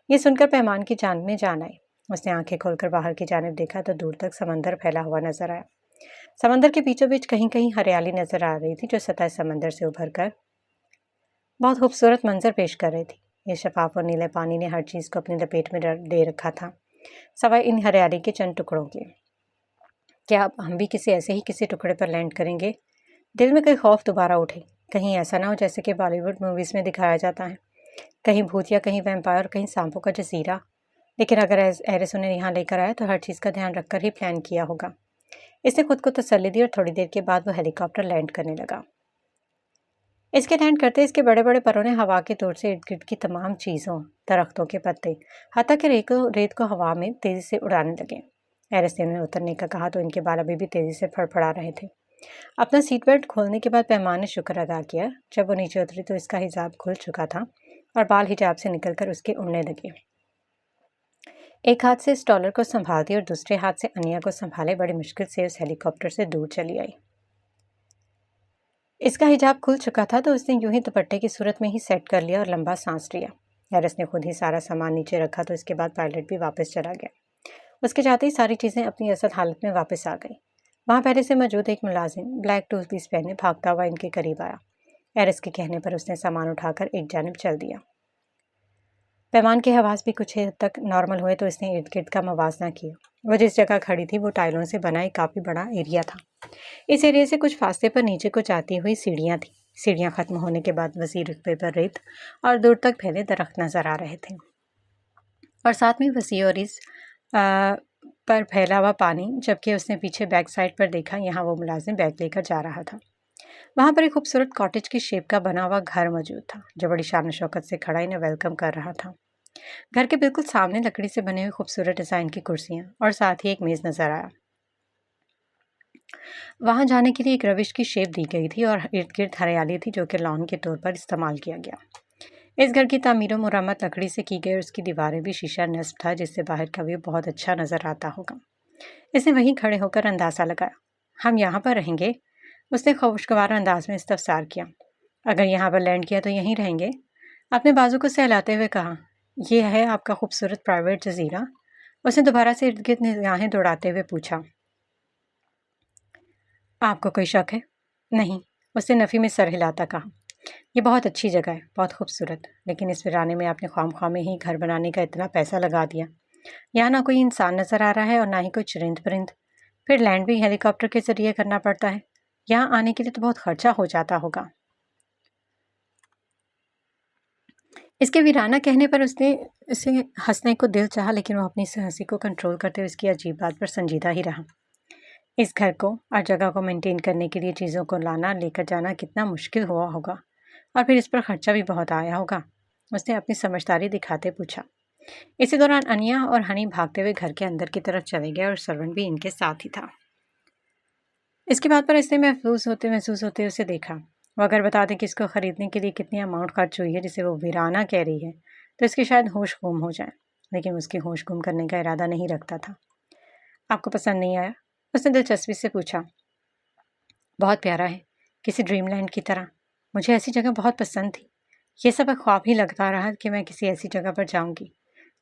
ये सुनकर पैमान की जान में जान आई। उसने आंखें खोलकर बाहर की जानिब देखा तो दूर तक समंदर फैला हुआ नजर आया। समंदर के बीचों बीच कहीं कहीं हरियाली नजर आ रही थी जो सतह समंदर से उभर कर बहुत खूबसूरत मंजर पेश कर रही थी। इस शफाफ और नीले पानी ने हर चीज को अपनी लपेट में दे रखा था, सवाए इन हरियाली के चंद टुकड़ों के। क्या अब हम भी किसी ऐसे ही किसी टुकड़े पर लैंड करेंगे? दिल में कोई खौफ दोबारा उठे, कहीं ऐसा ना हो जैसे कि बॉलीवुड मूवीज में दिखाया जाता है, कहीं भूत या कहीं वैम्पायर, कहीं सांपों का जजीरा। लेकिन अगर एरिस उन्हें यहाँ लेकर आया तो हर चीज़ का ध्यान रखकर ही प्लान किया होगा। इसने खुद को तसल्ली दी और थोड़ी देर के बाद वो हेलीकॉप्टर लैंड करने लगा। इसके लैंड करते इसके बड़े बड़े परों ने हवा के दौर से इर्द गिर्द की तमाम चीज़ों, दरख्तों के पत्ते, हत्ता के रेत को हवा में तेज़ी से उड़ाने लगे। एरिस ने उन्हें उतरने का कहा तो इनके बाल अभी भी तेज़ी से फड़फड़ा रहे थे। अपना सीट बेल्ट खोलने के बाद पैमान ने शुक्र अदा किया। जब वो नीचे उतरी तो इसका हिजाब खुल चुका था और बाल हिजाब से निकलकर उसके उड़ने लगे। एक हाथ से स्टॉलर को संभालती और दूसरे हाथ से अनिया को संभाले बड़ी मुश्किल से उस हेलीकॉप्टर से दूर चली आई। इसका हिजाब खुल चुका था तो उसने यूं ही दुपट्टे की सूरत में ही सेट कर लिया और लंबा सांस लिया। एरिस ने खुद ही सारा सामान नीचे रखा तो इसके बाद पायलट भी वापस चला गया। उसके जाते ही सारी चीज़ें अपनी असल हालत में वापस आ गई। वहाँ पहले से मौजूद एक मुलाजिम ब्लैक टूथपीस पहने भागता हुआ इनके करीब आया। एरिस के कहने पर उसने सामान उठाकर एक जानिब चल दिया। पैमान के हवास भी कुछ हद तक नॉर्मल हुए तो इसने इर्द गिर्द का मवाजना किया। वो जिस जगह खड़ी थी वो टाइलों से बना एक काफ़ी बड़ा एरिया था। इस एरिया से कुछ फासले पर नीचे को जाती हुई सीढ़ियाँ थी। सीढ़ियाँ खत्म होने के बाद वसी रुतबे पर रेत और दूर तक फैले दरख्त नजर आ रहे थे और साथ में वसी और इस पर फैला हुआ पानी। जबकि उसने पीछे बैक साइड पर देखा, यहाँ वो मुलाजिम बैग लेकर जा रहा था। वहाँ पर एक खूबसूरत कॉटेज की शेप का बना हुआ घर मौजूद था जो बड़ी शान शौकत से खड़ा इन्हें वेलकम कर रहा था। घर के बिल्कुल सामने लकड़ी से बने हुए खूबसूरत डिज़ाइन की कुर्सियाँ और साथ ही एक मेज़ नजर आया। वहाँ जाने के लिए एक रविश की शेप दी गई थी और इर्द गिर्द हरियाली थी जो कि लॉन के तौर पर इस्तेमाल किया गया। इस घर की तामीर मुरम्मत लकड़ी से की गई और उसकी दीवारें भी शीशा नस्ब था जिससे बाहर का व्यू बहुत अच्छा नजर आता होगा। इसने वहीं खड़े होकर अंदाज़ा लगाया। हम यहाँ पर रहेंगे? उसने खुशगवार अंदाज में इस्तफसार किया। अगर यहाँ पर लैंड किया तो यहीं रहेंगे? अपने बाजू को सहलाते हुए कहा। यह है आपका खूबसूरत प्राइवेट जजीरा? उसने दोबारा से इर्द गिर्द निगाहें दौड़ाते हुए पूछा। आपको कोई शक है? नहीं, उसने नफ़ी में सर हिलाता कहा। यह बहुत अच्छी जगह है, बहुत खूबसूरत, लेकिन इस वीराने में आपने ख्वामख्वाह में ही घर बनाने का इतना पैसा लगा दिया। यहाँ ना कोई इंसान नज़र आ रहा है और ना ही कोई चरिंद परिंद। फिर लैंड भी हेलीकॉप्टर के जरिए करना पड़ता है। यहाँ आने के लिए तो बहुत खर्चा हो जाता होगा। इसके वीराना कहने पर उसने इसे हंसने को दिल चाहा, लेकिन वो अपनी हंसी को कंट्रोल करते हुए इसकी अजीब बात पर संजीदा ही रहा। इस घर को और जगह को मेंटेन करने के लिए चीज़ों को लाना लेकर जाना कितना मुश्किल हुआ होगा और फिर इस पर खर्चा भी बहुत आया होगा, उसने अपनी समझदारी दिखाते पूछा। इसी दौरान अनिया और हनी भागते हुए घर के अंदर की तरफ चले गए और सर्वेंट भी इनके साथ ही था। इसके बाद पर इसने महसूस होते उसे देखा। वो अगर बता दें कि इसको ख़रीदने के लिए कितनी अमाउंट खर्च हुई है जिसे वो वीराना कह रही है तो इसके शायद होश गुम हो जाए, लेकिन उसकी होश गुम करने का इरादा नहीं रखता था। आपको पसंद नहीं आया? उसने दिलचस्पी से पूछा। बहुत प्यारा है, किसी ड्रीमलैंड की तरह। मुझे ऐसी जगह बहुत पसंद थी। ये सब एक ख्वाब ही लगता रहा कि मैं किसी ऐसी जगह पर जाऊंगी,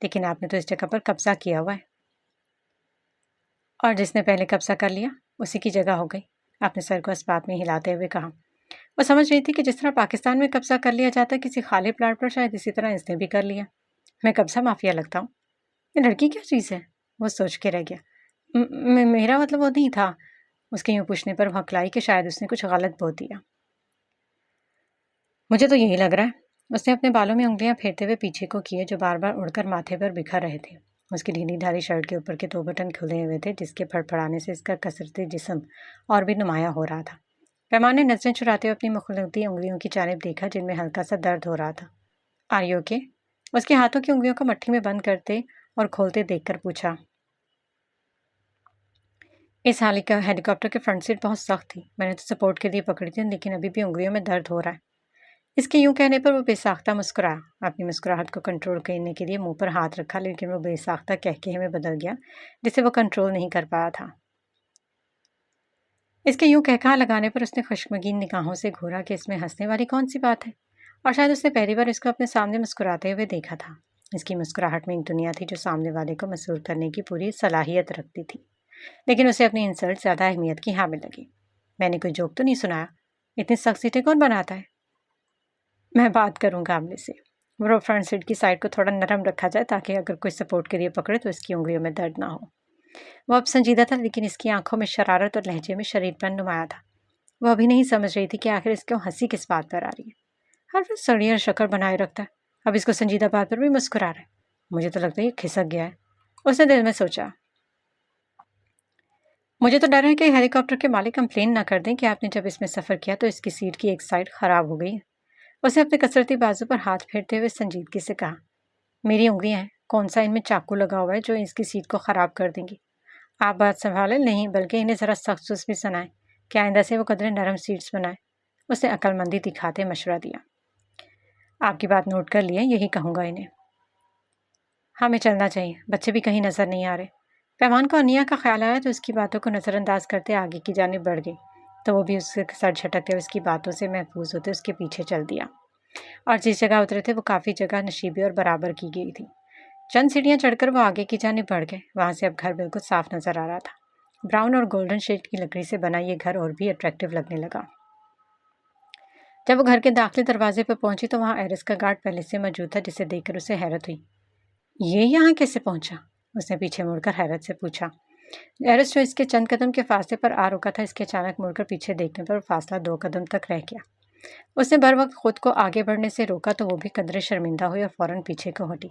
लेकिन आपने तो इस जगह पर कब्जा किया हुआ है। और जिसने पहले कब्जा कर लिया उसी की जगह हो गई, आपने सर को इस बात में हिलाते हुए कहा। वो समझ रही थी कि जिस तरह पाकिस्तान में कब्जा कर लिया जाता है किसी खाली प्लाट पर, शायद इसी तरह इसने भी कर लिया। मैं कब्जा माफिया लगता हूँ। ये लड़की क्या चीज़ है? वो सोच के रह गया। मेरा मतलब वो नहीं था। उसके यूँ पूछने पर हकलाई कि शायद उसने कुछ गलत बोल दिया। मुझे तो यही लग रहा है। उसने अपने बालों में उंगलियां फेरते हुए पीछे को किए जो बार बार उड़कर माथे पर बिखर रहे थे। उसकी ढीली ढाली शर्ट के ऊपर के 2 बटन खुले हुए थे जिसके फड़फड़ाने से इसका कसरती जिस्म और भी नुमाया हो रहा था। पैमान ने नजरें चुराते हुए अपनी मुखलती उंगलियों की जानिब देखा जिनमें हल्का सा दर्द हो रहा था। Are you okay? उसके हाथों की उंगलियों को मट्ठी में बंद करते और खोलते देखकर पूछा। इस हेलीकॉप्टर के फ्रंट सीट बहुत सख्त थी। मैंने तो सपोर्ट के लिए पकड़ी थी, लेकिन अभी भी उंगलियों में दर्द हो रहा है। इसके यूं कहने पर वो बेसाख्ता मुस्कुराया। अपनी मुस्कुराहट को कंट्रोल करने के लिए मुंह पर हाथ रखा, लेकिन वो बेसाख्ता कहके में बदल गया जिसे वो कंट्रोल नहीं कर पाया था। इसके यूं कहकहा लगाने पर उसने खुशमगीन निगाहों से घूरा कि इसमें हंसने वाली कौन सी बात है, और शायद उसने पहली बार इसको अपने सामने मुस्कुराते हुए देखा था। इसकी मुस्कुराहट में एक दुनिया थी जो सामने वाले को मसूर करने की पूरी सलाहियत रखती थी। लेकिन उसे अपनी इंसल्ट ज़्यादा अहमियत की हामिल लगी। मैंने कोई जोक तो नहीं सुनाया, इतनी सख्त सीटें कौन बनाता है? मैं बात करूँगा आमने से। वो फ्रंट सीट की साइड को थोड़ा नरम रखा जाए ताकि अगर कोई सपोर्ट के लिए पकड़े तो इसकी उंगलियों में दर्द ना हो। वो अब संजीदा था, लेकिन इसकी आंखों में शरारत और लहजे में शरीरपन नुमाया था। वो अभी नहीं समझ रही थी कि आखिर इसको हंसी किस बात पर आ रही है। हर वक्त सड़ी और शक्ल बनाए रखता है, अब इसको संजीदा बात पर भी मुस्कुरा रहा है। मुझे तो लगता है ये खिसक गया है। उसने दिल में सोचा। मुझे तो डर है कि हेलीकॉप्टर के मालिक कंप्लेन ना कर दें कि आपने जब इसमें सफ़र किया तो इसकी सीट की एक साइड ख़राब हो गई है। उसने अपने कसरती बाजू पर हाथ फेरते हुए संजीदगी से कहा, मेरी उंगलियां हैं, कौन सा इनमें चाकू लगा हुआ है जो इसकी सीट को ख़राब कर देंगी? आप बात संभालें, नहीं बल्कि इन्हें ज़रा सख्त सुस्त भी सुनाएं कि आइंदा से वो कदरें नरम सीट्स बनाए। उसने अक्लमंदी दिखाते मशवरा दिया। आपकी बात नोट कर लिए, यही कहूँगा इन्हें। हमें चलना चाहिए, बच्चे भी कहीं नज़र नहीं आ रहे। पैमान को अनिया का ख्याल आया तो उसकी बातों को नज़रअंदाज करते आगे की जानिब बढ़ गई, तो वो भी उसके सर झटकते हुए उसकी बातों से महफूज होते उसके पीछे चल दिया। और जिस जगह उतरे थे वो काफ़ी जगह नशीबी और बराबर की गई थी। चंद सीढ़ियाँ चढ़कर वो आगे की जानिब बढ़ गए। वहाँ से अब घर बिल्कुल साफ नजर आ रहा था। ब्राउन और गोल्डन शेड की लकड़ी से बना ये घर और भी अट्रैक्टिव लगने लगा। जब वो घर के दाखिली दरवाजे पर पहुंची तो वहाँ एरिस का गार्ड पहले से मौजूद था, जिसे देखकर उसे हैरत हुई। ये यहाँ कैसे पहुंचा? उसने पीछे मुड़कर हैरत से पूछा। एरिस जो इसके चंद कदम के फासले पर आ रुका था, इसके अचानक मुड़कर पीछे देखने पर फासला 2 कदम तक रह गया। उसने बर वक्त खुद को आगे बढ़ने से रोका तो वो भी कदरे शर्मिंदा हुई और फौरन पीछे को हटी।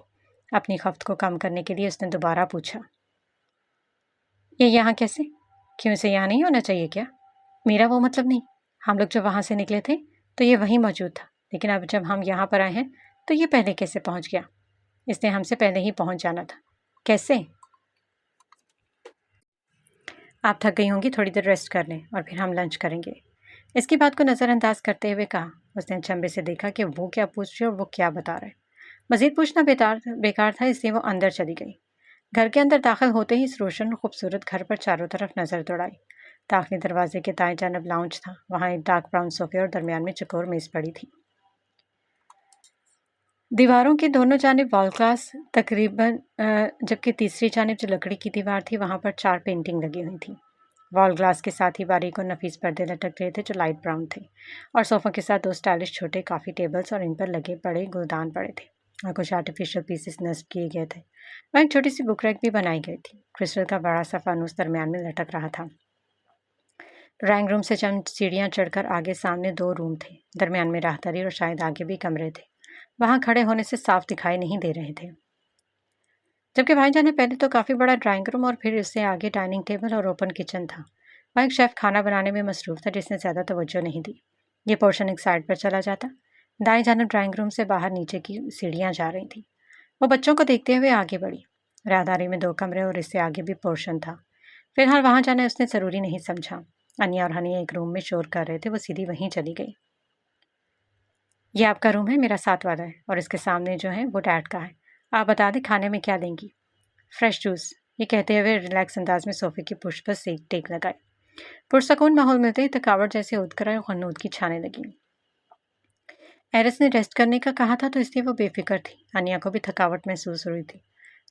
अपनी खफ्त को कम करने के लिए उसने दोबारा पूछा, ये यहाँ कैसे? क्यों इसे यहाँ नहीं होना चाहिए क्या? मेरा वो मतलब नहीं। हम लोग जब वहाँ से निकले थे तो ये वहीं मौजूद था, लेकिन अब जब हम यहाँ पर आए हैं तो ये पहले कैसे पहुँच गया? इसने हमसे पहले ही पहुँच जाना था। कैसे? आप थक गई होंगी, थोड़ी देर रेस्ट कर लें और फिर हम लंच करेंगे। इसकी बात को नज़रअंदाज करते हुए कहा। उसने अचंभे से देखा कि वो क्या पूछ रही और वो क्या बता रहे। मजीद पूछना बेकार था, इसलिए वो अंदर चली गई। घर के अंदर दाखिल होते ही इस रोशन और खूबसूरत घर पर चारों तरफ नजर दौड़ाई। दाखिली दरवाजे के दाएं जानब लाउंज था। वहाँ एक डार्क ब्राउन सोफे और दरमियान में चकोर मेज पड़ी थी। दीवारों की दोनों जानिब वॉल ग्लास तकरीबन, जबकि तीसरी जानिब जो लकड़ी की दीवार थी वहाँ पर 4 पेंटिंग लगी हुई थी। वॉल ग्लास के साथ ही बारीक और नफीस पर्दे लटक रहे थे जो लाइट ब्राउन थे, और सोफों के साथ 2 स्टाइलिश छोटे काफ़ी टेबल्स और इन पर लगे बड़े गुलदान पड़े थे और कुछ आर्टिफिशियल पीसेस नस्ब किए गए थे। वहाँ एक छोटी सी बुक रैक भी बनाई गई थी। क्रिस्टल का बड़ा सा फानूस दरमियान में लटक रहा था। ड्राइंग रूम से चंद सीढ़ियाँ चढ़कर आगे सामने 2 रूम थे। दरमियान में राहदारी और शायद आगे भी कमरे थे। वहाँ खड़े होने से साफ दिखाई नहीं दे रहे थे। जबकि भाईजान ने पहले तो काफ़ी बड़ा ड्राइंग रूम और फिर उससे आगे डाइनिंग टेबल और ओपन किचन था। वहाँ एक शेफ़ खाना बनाने में मसरूफ़ था, जिसने ज़्यादा तवज्जो नहीं दी। ये पोर्शन एक साइड पर चला जाता। दाएं जानब ड्राइंग रूम से बाहर नीचे की सीढ़ियाँ जा रही थी। वो बच्चों को देखते हुए आगे बढ़ी। राहदारी में 2 कमरे और इससे आगे भी पोर्शन था। फिलहाल वहाँ जाना उसने ज़रूरी नहीं समझा। अनिया और हनी एक रूम में शोर कर रहे थे, वो सीधी वहीं चली गई। ये आपका रूम है, मेरा साथ वाला है, और इसके सामने जो है वो डैड का है। आप बता दें खाने में क्या देंगी? Fresh juice. ये कहते हुए रिलैक्स अंदाज में सोफे की पुश पर सेक टेक लगाई। पुरसकून माहौल मिलते ही थकावट जैसे उठकर और गन्नूद की छाने लगी। एरिस ने रेस्ट करने का कहा था तो इसलिए वो बेफिक्र थी। अनिया को भी थकावट महसूस हो रही थी,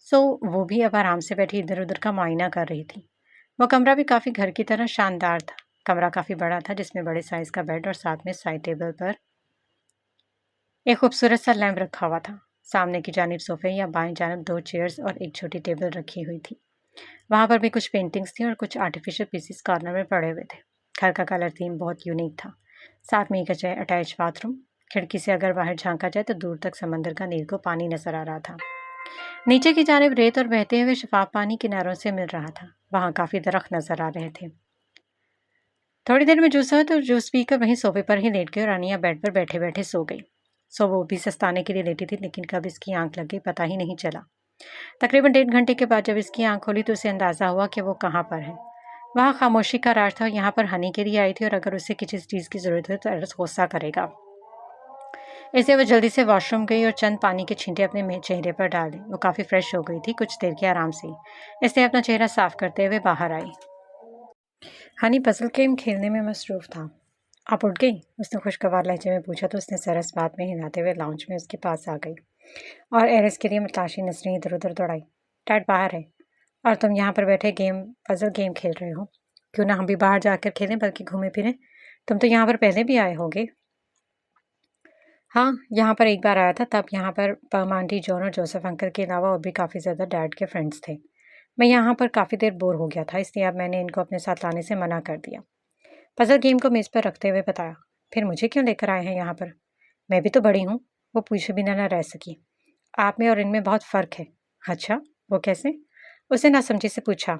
सो वो भी अब आराम से बैठी इधर उधर का मुआयना कर रही थी। वो कमरा भी काफ़ी घर की तरह शानदार था। कमरा काफ़ी बड़ा था, जिसमें बड़े साइज़ का बेड और साथ में साइड टेबल पर एक खूबसूरत सा लैम्प रखा हुआ था। सामने की जानिब सोफे या बाएं जानिब 2 चेयर्स और एक छोटी टेबल रखी हुई थी। वहाँ पर भी कुछ पेंटिंग्स थी और कुछ आर्टिफिशियल पीसेस कॉर्नर में पड़े हुए थे। घर का कलर थीम बहुत यूनिक था। साथ में एक अटैच बाथरूम। खिड़की से अगर बाहर झांका जाए तो दूर तक समंदर का नील को पानी नजर आ रहा था। नीचे की जानिब रेत और बहते हुए शफाफ पानी किनारों से मिल रहा था। वहाँ काफ़ी दरख्त नजर आ रहे थे। थोड़ी देर में जूस हुआ तो जूस पीकर वहीं सोफे पर ही लेट गई और अनिया बेड पर बैठे बैठे सो गई। सो वो भी सस्ताने के लिए लेटी थी, लेकिन कब इसकी आंख लग गई पता ही नहीं चला। तकरीबन 1.5 घंटे के बाद जब इसकी आंख खोली तो उसे अंदाज़ा हुआ कि वो कहाँ पर है। वहाँ खामोशी का राज था। यहाँ पर हनी के लिए आई थी और अगर उसे किसी चीज़ की ज़रूरत हो तो एरिस गुस्सा करेगा। इसलिए वो जल्दी से वॉशरूम गई और चंद पानी के छींटे अपने चेहरे पर डाल दी। वो काफ़ी फ्रेश हो गई थी कुछ देर के आराम से, इसलिए अपना चेहरा साफ करते हुए बाहर आई। हनी पजल गेम खेलने में मसरूफ़ था। आप उठ गई? उसने खुशगवार लहजे में पूछा तो उसने सर इस बात में हिलाते हुए लाउंज में उसके पास आ गई और एरिस के लिए तलाशी नजरें इधर उधर दौड़ाई। डैड बाहर है। और तुम यहाँ पर बैठे पजल गेम खेल रहे हो। क्यों ना हम भी बाहर जाकर खेलें, बल्कि घूमें फिरें। तुम तो यहाँ पर पहले भी आए होगे। हाँ, यहाँ पर एक बार आया था, तब यहाँ पर पम आंटी, जॉन और जोसेफ अंकल के अलावा और भी काफ़ी ज़्यादा डैड के फ्रेंड्स थे। मैं यहाँ पर काफ़ी देर बोर हो गया था, इसलिए अब मैंने इनको अपने साथ लाने से मना कर दिया। पजल गेम को मेज़ पर रखते हुए बताया। फिर मुझे क्यों लेकर आए हैं यहाँ पर? मैं भी तो बड़ी हूँ। वो पूछे बिना न रह सकी। आप में और इनमें बहुत फ़र्क है। अच्छा, वो कैसे? उसने नासमझी से पूछा।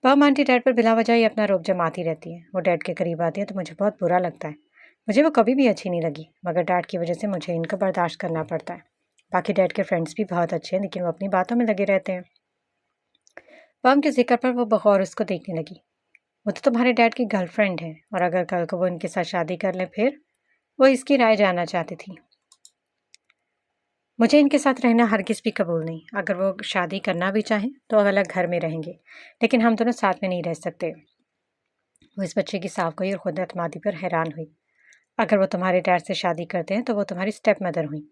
पम आंटी डैड पर बिला वजह ही अपना रोब जमाती रहती है। वो डैड के करीब आती है तो मुझे बहुत बुरा लगता है। मुझे वो कभी भी अच्छी नहीं लगी, मगर डैड की वजह से मुझे इनको बर्दाश्त करना पड़ता है। बाकी डैड के फ्रेंड्स भी बहुत अच्छे हैं, लेकिन वो अपनी बातों में लगे रहते हैं। पम के जिक्र पर वो बगौर उसको देखने लगी। वो तो तुम्हारे डैड की गर्लफ्रेंड है, और अगर कल को वो इनके साथ शादी कर ले फिर? वो इसकी राय जानना चाहती थी। मुझे इनके साथ रहना हरगिज़ भी कबूल नहीं। अगर वो शादी करना भी चाहें तो अलग घर में रहेंगे, लेकिन हम दोनों साथ में नहीं रह सकते। वो इस बच्चे की साफ़गोई और खुद एतमादी पर हैरान हुई। अगर वो तुम्हारे डैड से शादी करते हैं तो वो तुम्हारी स्टेप मदर हुई।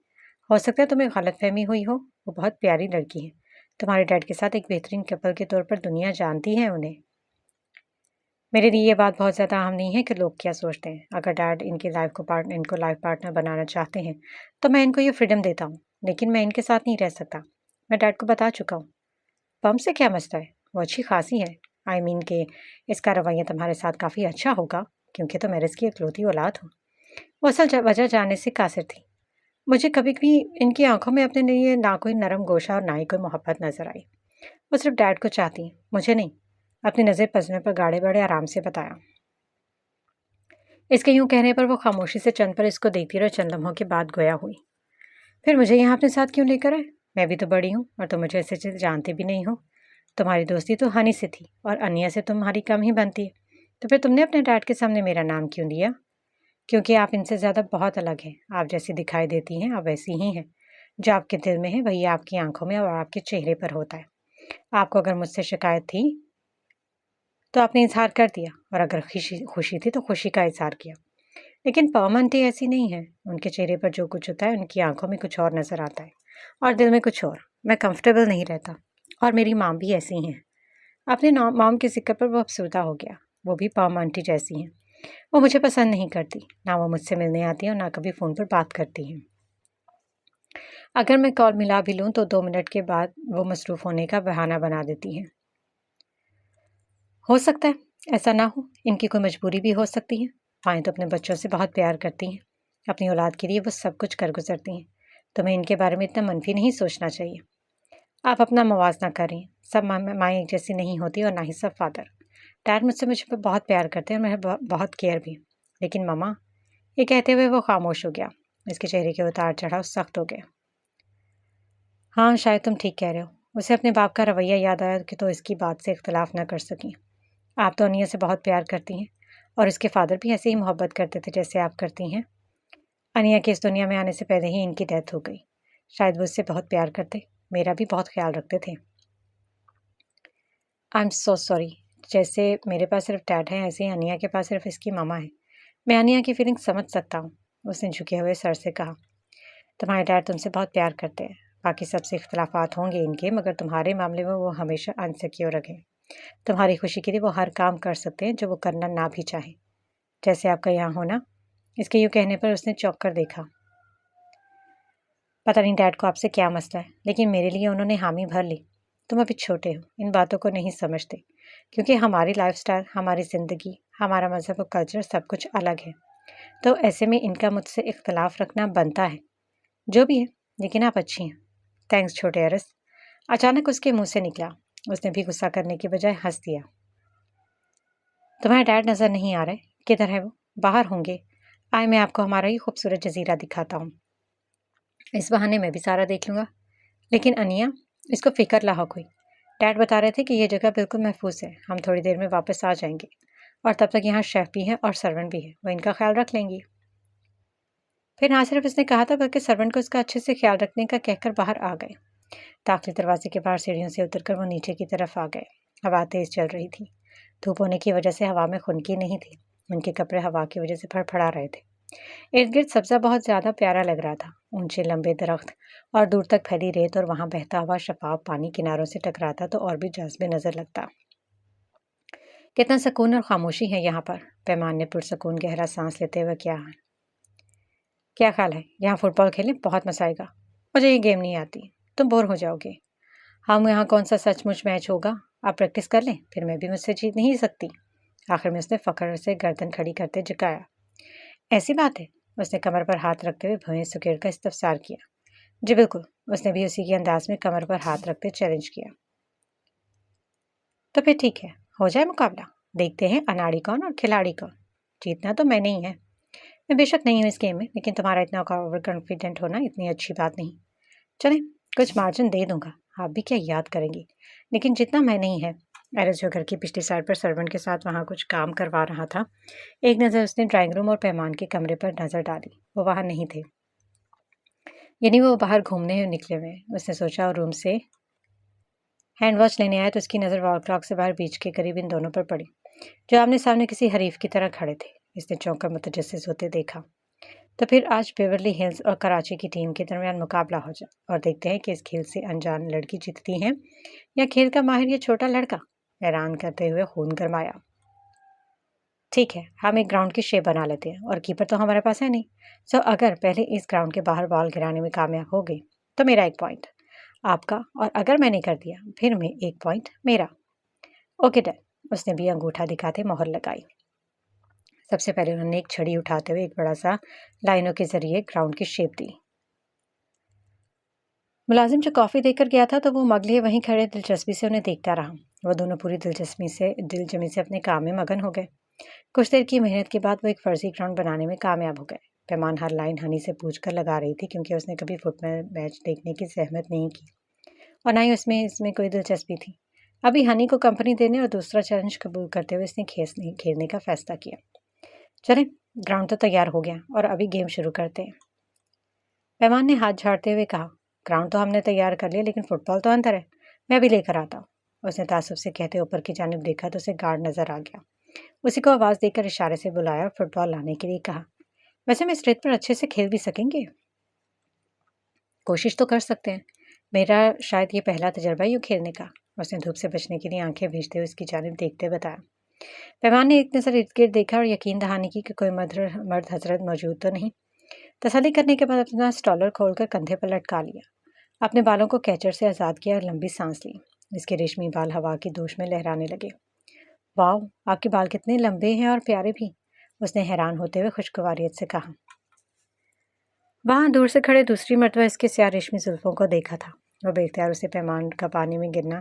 हो सकता है तुम्हें गलतफहमी हुई हो। वो बहुत प्यारी लड़की है। तुम्हारे डैड के साथ एक बेहतरीन कपल के तौर पर दुनिया जानती है उन्हें। मेरे लिए ये बात बहुत ज़्यादा अहम नहीं है कि लोग क्या सोचते हैं। अगर डैड इनको लाइफ पार्टनर बनाना चाहते हैं तो मैं इनको ये फ्रीडम देता हूँ, लेकिन मैं इनके साथ नहीं रह सकता। मैं डैड को बता चुका हूँ। पम से क्या मसला है? वो अच्छी खासी है। आई मीन के इसका रवैया तुम्हारे साथ काफ़ी अच्छा होगा, क्योंकि तुम मेरे इसकी इकलौती औलाद हो। वो असल वजह जानने से कासिर थी। मुझे कभी भी इनकी आंखों में अपने लिए ना कोई नरम गोशा और ना ही कोई मोहब्बत नजर आई। वो सिर्फ डैड को चाहती, मुझे नहीं। अपनी नज़र पजने पर गाड़े बड़े आराम से बताया। इसके यूं कहने पर वो खामोशी से चंद पर इसको देखती रही और चंद लम्हों के बाद गोया हुई। फिर मुझे यहाँ अपने साथ क्यों लेकर आए? मैं भी तो बड़ी हूँ और तुम मुझे ऐसे जानते भी नहीं हो। तुम्हारी दोस्ती तो हनी से थी और अनिया से तुम्हारी कम ही बनती है। तो फिर तुमने अपने डैड के सामने मेरा नाम क्यों लिया? क्योंकि आप इनसे ज़्यादा बहुत अलग हैं। आप जैसी दिखाई देती हैं, आप वैसी ही हैं। जो आपके दिल में है, वही आपकी आंखों में और आपके चेहरे पर होता है। आपको अगर मुझसे शिकायत थी, तो आपने इज़हार कर दिया, और अगर खुशी खुशी थी, तो खुशी का इज़हार किया। लेकिन पम आंटी ऐसी नहीं है। उनके चेहरे पर जो कुछ होता है, उनकी आंखों में कुछ और नज़र आता है, और दिल में कुछ और। मैं कंफर्टेबल नहीं रहता, और मेरी माँ भी ऐसी हैं। अपने मॉम के ज़िक्र पर वो अफसरदा हो गया। वो भी पम आंटी जैसी हैं। वो मुझे पसंद नहीं करती, ना वो मुझसे मिलने आती हैं और ना कभी फ़ोन पर बात करती हैं। अगर मैं कॉल मिला भी लूँ तो 2 मिनट के बाद वो मसरूफ़ होने का बहाना बना देती हैं। हो सकता है ऐसा ना हो, इनकी कोई मजबूरी भी हो सकती है। माएँ तो अपने बच्चों से बहुत प्यार करती हैं। अपनी औलाद के लिए वो सब कुछ कर गुज़रती हैं। तुम्हें इनके बारे में इतना मनफ़ी नहीं सोचना चाहिए। आप अपना मवाज़ना करें। सब माएँ एक जैसी नहीं होती, और ना ही सब फ़ादर। डैड मुझ पर बहुत प्यार करते हैं और मैं बहुत केयर भी। लेकिन मम्मा, ये कहते हुए वो खामोश हो गया। इसके चेहरे के उतार चढ़ाव सख्त हो गए। हाँ, शायद तुम ठीक कह रहे हो। उसे अपने बाप का रवैया याद आया कि तो इसकी बात से इख्तलाफ न कर सकी। आप तो अनिया से बहुत प्यार करती हैं, और उसके फादर भी ऐसे ही मोहब्बत करते थे जैसे आप करती हैं। अनिया के इस दुनिया में आने से पहले ही इनकी डेथ हो गई। शायद वो उससे बहुत प्यार करते, मेरा भी बहुत ख्याल रखते थे। I am so sorry. जैसे मेरे पास सिर्फ डैड है, ऐसे ही अनिया के पास सिर्फ इसकी मामा है। मैं अनिया की फीलिंग समझ सकता हूँ। उसने झुके हुए सर से कहा। तुम्हारे डैड तुमसे बहुत प्यार करते हैं। बाकी सबसे इख्तलाफात होंगे इनके, मगर तुम्हारे मामले में वो हमेशा अनसिक्योर रखें। तुम्हारी खुशी के लिए वो हर काम कर सकते हैं जो वो करना ना भी चाहें। जैसे आपका यहाँ होना। इसके यूँ कहने पर उसने चौंक कर देखा। पता नहीं डैड को आपसे क्या मसला है, लेकिन मेरे लिए उन्होंने हामी भर ली। तुम अभी छोटे हो, इन बातों को नहीं समझते, क्योंकि हमारी लाइफस्टाइल, हमारी ज़िंदगी, हमारा मज़हब और कल्चर सब कुछ अलग है। तो ऐसे में इनका मुझसे इख्तलाफ रखना बनता है। जो भी है, लेकिन आप अच्छी हैं। थैंक्स छोटे अरस। अचानक उसके मुंह से निकला। उसने भी गुस्सा करने की बजाय हंस दिया। तुम्हारा डैड नज़र नहीं आ रहा है? किधर है वो? बाहर होंगे। आए, मैं आपको हमारा ही खूबसूरत जजीरा दिखाता हूँ। इस बहाने मैं भी सारा देख लूँगा। लेकिन अनिया, इसको फ़िक्र लाहौक हुई। डैड बता रहे थे कि यह जगह बिल्कुल महफूज है। हम थोड़ी देर में वापस आ जाएंगे, और तब तक यहाँ शेफ़ भी है और सर्वेंट भी है। वो इनका ख्याल रख लेंगी। फिर ना सिर्फ उसने कहा था, बल्कि सर्वेंट को इसका अच्छे से ख्याल रखने का कहकर बाहर आ गए। दाखिली दरवाजे के बाहर सीढ़ियों से उतरकर वो नीचे की तरफ आ गए। हवा तेज चल रही थी। धूप होने की वजह से हवा में खुनकी नहीं थी। उनके कपड़े हवा की वजह से फड़फड़ा रहे थे। इर्द गिर्द सब्जा बहुत ज़्यादा प्यारा लग रहा था। ऊंचे लंबे दरख्त और दूर तक फैली रेत और वहां बहता हुआ शफाफ पानी किनारों से टकराता तो और भी जाज़बे नजर लगता। कितना सुकून और खामोशी है यहाँ पर। पैमान ने पुरसकून गहरा सांस लेते हुए क्या ख्याल है, यहाँ फुटबॉल खेलें? बहुत मजा आएगा। मुझे ये गेम नहीं आती, तुम बोर हो जाओगे। हम यहाँ कौन सा सचमुच मैच होगा? आप प्रैक्टिस कर लें, फिर मैं भी मुझसे जीत नहीं सकती। आखिर में उसने फखर से गर्दन खड़ी करते झुकाया। ऐसी बात है? उसने कमर पर हाथ रखते हुए भुएं सुकेड़ का इस्तफसार किया। जी बिल्कुल, उसने भी उसी के अंदाज में कमर पर हाथ रखते चैलेंज किया। तो फिर ठीक है, हो जाए मुकाबला। देखते हैं अनाड़ी कौन और खिलाड़ी कौन। जीतना तो मैंने ही है। मैं बेशक नहीं हूँ इस गेम में, लेकिन तुम्हारा इतना ओवर कॉन्फिडेंट होना इतनी अच्छी बात नहीं। चलें, कुछ मार्जिन दे दूंगा। आप भी क्या याद करेंगी, लेकिन जितना मैं नहीं है। एरिस जो घर की पिछली साइड पर सर्वेंट के साथ वहाँ कुछ काम करवा रहा था, एक नज़र उसने ड्राइंग रूम और पैमान के कमरे पर नजर डाली। वो वहाँ नहीं थे, यानी वो बाहर घूमने निकले हुए। उसने सोचा और रूम से हैंड वॉच लेने आया तो उसकी नज़र वॉल क्लॉक से बाहर बीच के करीब इन दोनों पर पड़ी, जो आमने सामने किसी हरीफ की तरह खड़े थे। इसने चौंक कर मुतजस्सिस होते देखा। तो फिर आज बेवर्ली हिल्स और कराची की टीम के दरमियान मुकाबला हो जाए और देखते हैं कि इस खेल से अनजान लड़की जीतती है या खेल का माहिर ये छोटा लड़का। हैरान करते हुए खून गरमाया। ठीक है, हम एक ग्राउंड की शेप बना लेते हैं और कीपर तो हमारे पास है नहीं। सो अगर पहले इस ग्राउंड के बाहर बॉल गिराने में कामयाब हो गई तो मेरा 1 पॉइंट आपका, और अगर मैंने कर दिया फिर मैं 1 पॉइंट मेरा। Okay done. उसने भी अंगूठा दिखाते मोहर लगाई। सबसे पहले उन्होंने एक छड़ी उठाते हुए एक बड़ा सा लाइनों के जरिए ग्राउंड की शेप दी। मुलाजिम जो कॉफ़ी देकर गया था तो वो मग लिए वहीं खड़े दिलचस्पी से उन्हें देखता रहा। वो दोनों पूरी दिलजमी से अपने काम में मगन हो गए। कुछ देर की मेहनत के बाद वो एक फर्जी ग्राउंड बनाने में कामयाब हो गए। पैमान हर लाइन हनी से पूछ कर लगा रही थी, क्योंकि उसने कभी फुटबॉल मैच देखने की जहमत नहीं की और ना ही उसमें इसमें कोई दिलचस्पी थी। अभी हनी को कंपनी देने और दूसरा चैलेंज कबूल करते हुए इसने खेलने का फैसला किया। चलें, ग्राउंड तो तैयार हो गया और अभी गेम शुरू करते हैं। पैमान ने हाथ झाड़ते हुए कहा। ग्राउंड तो हमने तैयार कर लिया, लेकिन फुटबॉल तो अंदर है। मैं अभी लेकर आता हूँ। उसने तासुब से कहते ऊपर की जानिब देखा तो उसे गार्ड नजर आ गया। उसी को आवाज़ देकर इशारे से बुलाया और फुटबॉल लाने के लिए कहा। वैसे मैं इस रेत पर अच्छे से खेल भी सकेंगे? कोशिश तो कर सकते हैं। मेरा शायद ये पहला तजर्बा यूँ खेलने का। उसने धूप से बचने के लिए आंखें भेजते हुए उसकी जानिब देखते बताया। पैमान ने एक नज़र इर्द गिर्द देखा और यकीन दहानी की कि कोई मर्द हजरत मौजूद तो नहीं। तसल्ली करने के बाद अपना स्टॉलर खोलकर कंधे पर लटका लिया। अपने बालों को कैचर से आज़ाद किया और लंबी सांस ली। इसके रेशमी बाल हवा की दोश में लहराने लगे। वाह, आपके बाल कितने लंबे हैं और प्यारे भी। उसने हैरान होते हुए खुशगवारियत से कहा। वहाँ दूर से खड़े दूसरी मर्तबा इसके स्याह रेशमी जुल्फों को देखा था। वो बेख्तियार उसे पैमान का पानी में गिरना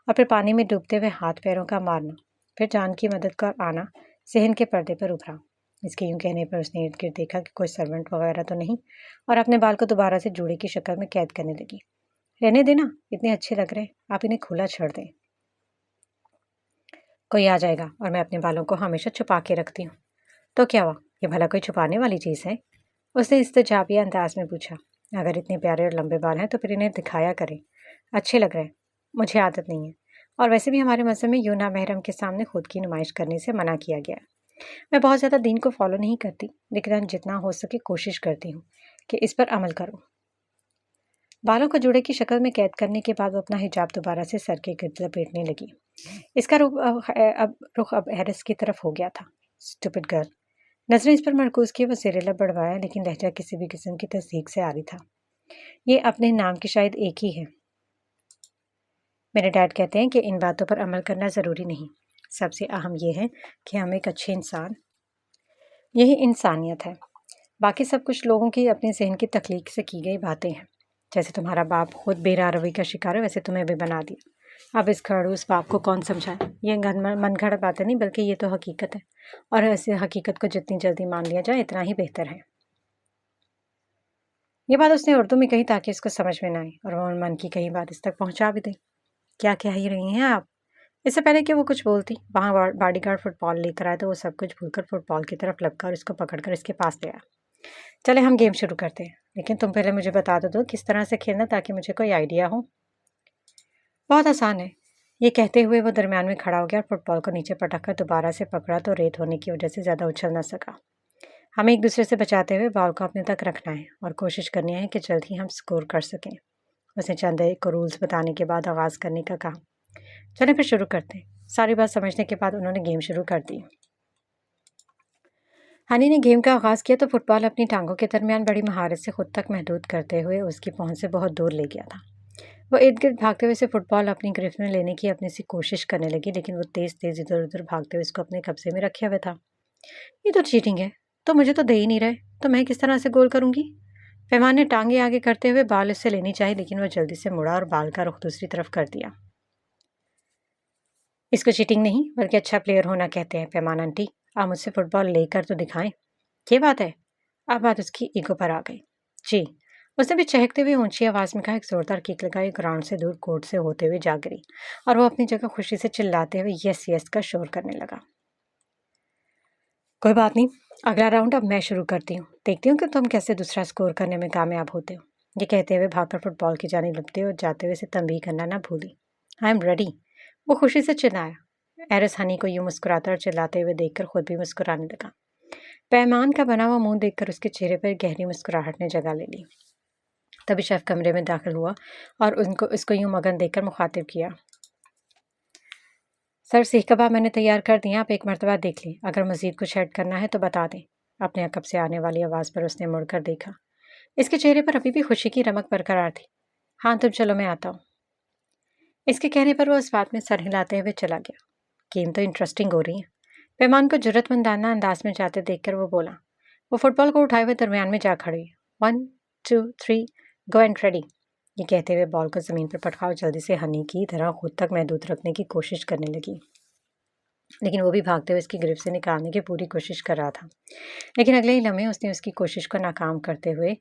और फिर पानी में डूबते हुए हाथ पैरों का मारना, फिर जान की मदद का आना सहन के पर्दे पर उभरा। इसके यूं कहने पर उसने इर्द गिर्द देखा कि कोई सर्वेंट वगैरह तो नहीं, और अपने बाल को दोबारा से जूड़े की शक्ल में कैद करने लगी। रहने देना, इतने अच्छे लग रहे हैं, आप इन्हें खुला छोड़ दें। कोई आ जाएगा और मैं अपने बालों को हमेशा छुपा के रखती हूँ। तो क्या हुआ, ये भला कोई छुपाने वाली चीज़ है? उसने इस्तजाबिया अंदाज में पूछा। अगर इतने प्यारे और लंबे बाल हैं तो फिर इन्हें दिखाया करें। अच्छे लग रहे हैं। मुझे आदत नहीं है, और वैसे भी हमारे मज़हब में यूं नामहरम के सामने खुद की नुमाइश करने से मना किया गया है। मैं बहुत ज़्यादा दीन को फॉलो नहीं करती, लेकिन जितना हो सके कोशिश करती हूँ कि इस पर अमल करूँ। बालों को जूड़े की शक्ल में कैद करने के बाद वो अपना हिजाब दोबारा से सर के गिर्द लपेटने लगी। इसका रुख अब हैरिस की तरफ हो गया था। Stupid girl. नजरें इस पर मरकूज की वो ज़ेरेला बढ़वाया, लेकिन लहजा किसी भी किस्म की तस्दीक से आ रही था। ये अपने नाम की शायद एक ही है। मेरे डैड कहते हैं कि इन बातों पर अमल करना ज़रूरी नहीं, सबसे अहम यह है कि हम एक अच्छे इंसान, यही इंसानियत है। बाकी सब कुछ लोगों की अपने जहन की तख्लीक से की गई बातें हैं। जैसे तुम्हारा बाप खुद बेरारवी का शिकार है, वैसे तुम्हें भी बना दिया। अब इस खड़ूस बाप को कौन समझाए? ये मन घड़त बातें नहीं, बल्कि ये तो हकीकत है, और ऐसे हकीकत को जितनी जल्दी मान लिया जाए इतना ही बेहतर है। ये बात उसने उर्दू में कही ताकि उसको समझ में ना आए और वो मन की कही बात इस तक पहुंचा भी दे। क्या कह ही रही हैं आप? इससे पहले कि वो कुछ बोलती, वहाँ बॉडीगार्ड फुटबॉल लेकर आया तो वो सब कुछ भूलकर फुटबॉल की तरफ लपका और इसको पकड़कर इसके पास ले आया। चले, हम गेम शुरू करते हैं, लेकिन तुम पहले मुझे बता दो किस तरह से खेलना, ताकि मुझे कोई आइडिया हो। बहुत आसान है। ये कहते हुए वो दरमियान में खड़ा हो गया और फुटबॉल को नीचे पटक कर दोबारा से पकड़ा तो रेत होने की वजह से ज़्यादा उछल न सका। हमें एक दूसरे से बचाते हुए बॉल को अपने तक रखना है और कोशिश करनी है कि जल्द ही हम स्कोर कर सकें। उसने चंद को रूल्स बताने के बाद आगाज़ करने का कहा। चलें फिर शुरू करते हैं। सारी बात समझने के बाद उन्होंने गेम शुरू कर दी। हनी ने गेम का आगाज़ किया तो फुटबॉल अपनी टांगों के दरमियान बड़ी महारत से खुद तक महदूद करते हुए उसकी पहुंच से बहुत दूर ले गया था। वो इर्द गिर्द भागते हुए उसे फुटबॉल अपनी गिरफ्त में लेने की अपनी सी कोशिश करने लगी, लेकिन वो तेज़ तेज़ इधर उधर भागते हुए इसको अपने कब्जे में रखे हुए था। ये तो चीटिंग है, तो मुझे तो दे ही नहीं रहे, तो मैं किस तरह से गोल करूंगी? पैमान ने टांगे आगे करते हुए बाल उससे लेनी चाहिए, लेकिन वो जल्दी से मुड़ा और बाल का रुख दूसरी तरफ कर दिया। इसको चीटिंग नहीं बल्कि अच्छा प्लेयर होना कहते हैं पैमान आंटी। आप मुझसे फुटबॉल लेकर तो दिखाएं। ये बात है। अब बात उसकी ईगो पर आ गई। जी। उसने भी चहकते हुए ऊंची आवाज में कहा। एक जोरदार किक लगाई, ग्राउंड से दूर कोर्ट से होते हुए जा गिरी और वो अपनी जगह खुशी से चिल्लाते हुए यस यस का शोर करने लगा। कोई बात नहीं, अगला राउंड अब मैं शुरू करती हूँ, देखती हूँ कि तुम कैसे दूसरा स्कोर करने में कामयाब होते हो। ये कहते हुए भागकर फुटबॉल की जाने लपटे और जाते हुए इसे तंबीह करना ना भूली। आई एम रेडी, वो खुशी से चिल्लाया। एरिस हनी को यूं मुस्कुराता और चिल्लाते हुए देखकर खुद भी मुस्कुराने लगा। पैमान का बना हुआ मुंह देखकर उसके चेहरे पर गहरी मुस्कुराहट ने जगह ले ली। तभी शेफ कमरे में दाखिल हुआ और उनको इसको यूं मगन देखकर मुखातिब किया। सर, सीख कबाब मैंने तैयार कर दिए, आप एक मरतबा देख लें। अगर मज़ीद कुछ ऐड करना है तो बता दें। अपने अकब से आने वाली आवाज़ पर उसने मुड़कर देखा। इसके चेहरे पर अभी भी खुशी की रमक बरकरार थी। हाँ तुम चलो, मैं आता हूँ। इसके कहने पर वो उस बात में सर हिलाते हुए चला गया। गेम तो इंटरेस्टिंग हो रही है। पैमान को जरूरतमंदाना अंदाज में जाते देखकर वो बोला। वो फुटबॉल को उठाए हुए दरमियान में जा खड़ी। 1 2 3 गो एंड रेडी। ये कहते हुए बॉल को ज़मीन पर पटकाओ जल्दी से हनी की तरह खुद तक महदूद रखने की कोशिश करने लगी, लेकिन वो भी भागते हुए उसकी गिरफ्त से निकालने की पूरी कोशिश कर रहा था। लेकिन अगले ही लम्हे उसने उसकी कोशिश को नाकाम करते हुए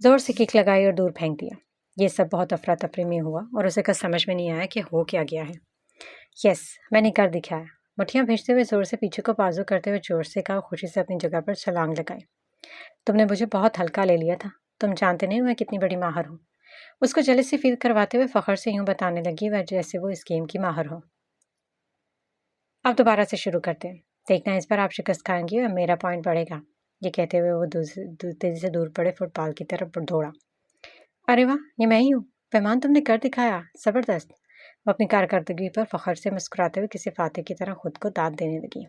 जोर से किक लगाई और दूर फेंक दिया। ये सब बहुत अफरा तफरी में हुआ और उसे कुछ समझ में नहीं आया कि हो क्या गया है। यस, मैंने कर दिखाया। मुठियां भेजते हुए जोर से पीछे को बाजू करते हुए जोर से कहा, खुशी से अपनी जगह पर छलांग लगाई। तुमने मुझे बहुत हल्का ले लिया था। तुम जानते नहीं मैं कितनी बड़ी माहिर हूँ। उसको जले से फील करवाते हुए फखर से यूं बताने लगी वह जैसे वो इस गेम की माहिर हो। अब दोबारा से शुरू करते हैं। देखना इस बार आप शिकस्त खाएंगी और मेरा पॉइंट बढ़ेगा। ये कहते हुए वो तेजी से दूर पड़े फुटबॉल की तरफ दौड़ा। अरे वाह, ये मैं ही हूँ। पैमान तुमने कर दिखाया, ज़बरदस्त। वो अपनी कारकर्दगी पर फखर से मुस्कुराते हुए किसी फाते की तरह खुद को दाद देने लगी।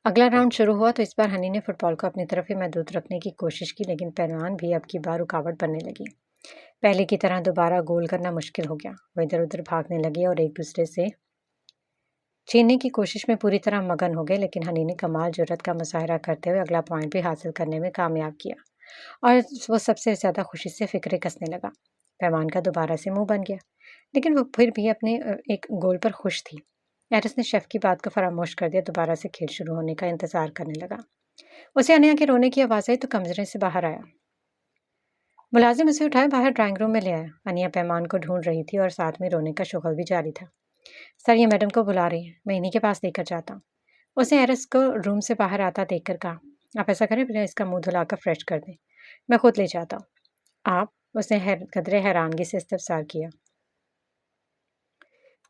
अगला राउंड शुरू हुआ तो इस बार हनी ने फुटबॉल को अपनी तरफ ही महदूद रखने की कोशिश की, लेकिन पैमान भी अब की बार रुकावट बनने लगी। पहले की तरह दोबारा गोल करना मुश्किल हो गया। वो इधर उधर भागने लगे और एक दूसरे से छीनने की कोशिश में पूरी तरह मगन हो गए, लेकिन हनी ने कमाल जुर्रत का मुजाहरा करते हुए अगला पॉइंट भी हासिल करने में कामयाब किया और वो सबसे ज़्यादा खुशी से फिक्रे कसने लगा। पैमान का दोबारा से मुंह बन गया, लेकिन वो फिर भी अपने एक गोल पर खुश थी। एरिस ने शेफ की बात को फरामोश कर दिया, दोबारा से खेल शुरू होने का इंतजार करने लगा। उसे अनिया के रोने की आवाज़ आई तो कमरे से बाहर आया। मुलाजिम उसे उठाए बाहर ड्राइंग रूम में ले आया। अनिया पैमान को ढूंढ रही थी और साथ में रोने का शुगल भी जारी था। सर, ये मैडम को बुला रही है, मैं इन्हीं के पास लेकर जाता हूँ। उसने एरिस को रूम से बाहर आता देखकर कहा, आप ऐसा करें पहले इसका मुंह धुलाकर फ्रेश कर दें, मैं खुद ले जाता हूँ। आप? उसने कदरे हैरानगी से इस्तफसार किया।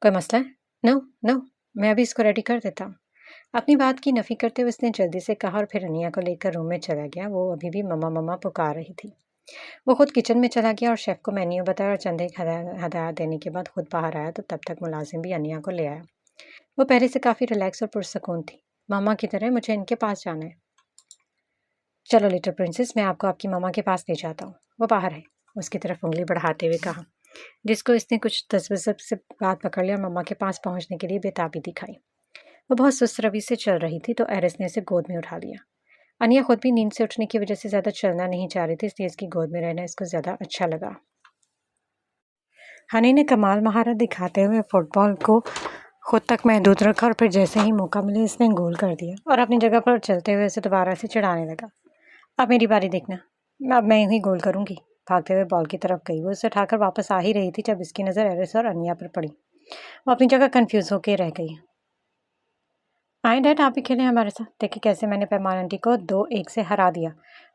कोई मसला है? नो नो, मैं अभी इसको रेडी कर देता हूँ। अपनी बात की नफी करते हुए उसने जल्दी से कहा और फिर अनिया को लेकर रूम में चला गया। वो अभी भी मम्मा मम्मा पुकार रही थी। वो खुद किचन में चला गया और शेफ को मेन्यू बताया और चंद एक हदायत देने के बाद खुद बाहर आया तो तब तक मुलाजिम भी अनिया को ले आया। वो पहले से काफ़ी रिलैक्स और पुरसकून थी। मामा की तरह मुझे इनके पास जाना है। चलो लिटिल प्रिंसेस, मैं आपको आपकी मामा के पास ले जाता हूँ। वो बाहर है, उसकी तरफ उंगली बढ़ाते हुए कहा, जिसको इसने कुछ तसव्वुब से बात पकड़ लिया और मम्मा के पास पहुँचने के लिए बेताबी दिखाई। वो बहुत सुस्त रवि से चल रही थी तो एरिस ने उसे गोद में उठा लिया। अनिया खुद भी नींद से उठने की वजह से ज़्यादा चलना नहीं चाह रही थी, इसलिए इसकी गोद में रहना इसको ज़्यादा अच्छा लगा। हनी ने कमाल महारत दिखाते हुए फुटबॉल को खुद तक महदूद रखा और फिर जैसे ही मौका मिले इसने गोल कर दिया और अपनी जगह पर चलते हुए उसे दोबारा से चिढ़ाने लगा। अब मेरी बारी देखना, अब मैं ही गोल करूंगी। भागते हुए बॉल की तरफ गई। वो उसे उठाकर वापस आ ही रही थी जब इसकी नज़र एरिस और अनिया पर पड़ी। वो अपनी जगह कन्फ्यूज होकर रह गई। आए डैड, आप भी खेलें हमारे साथ। देखिए कैसे मैंने पैमान आंटी को 2-1 से हरा दिया।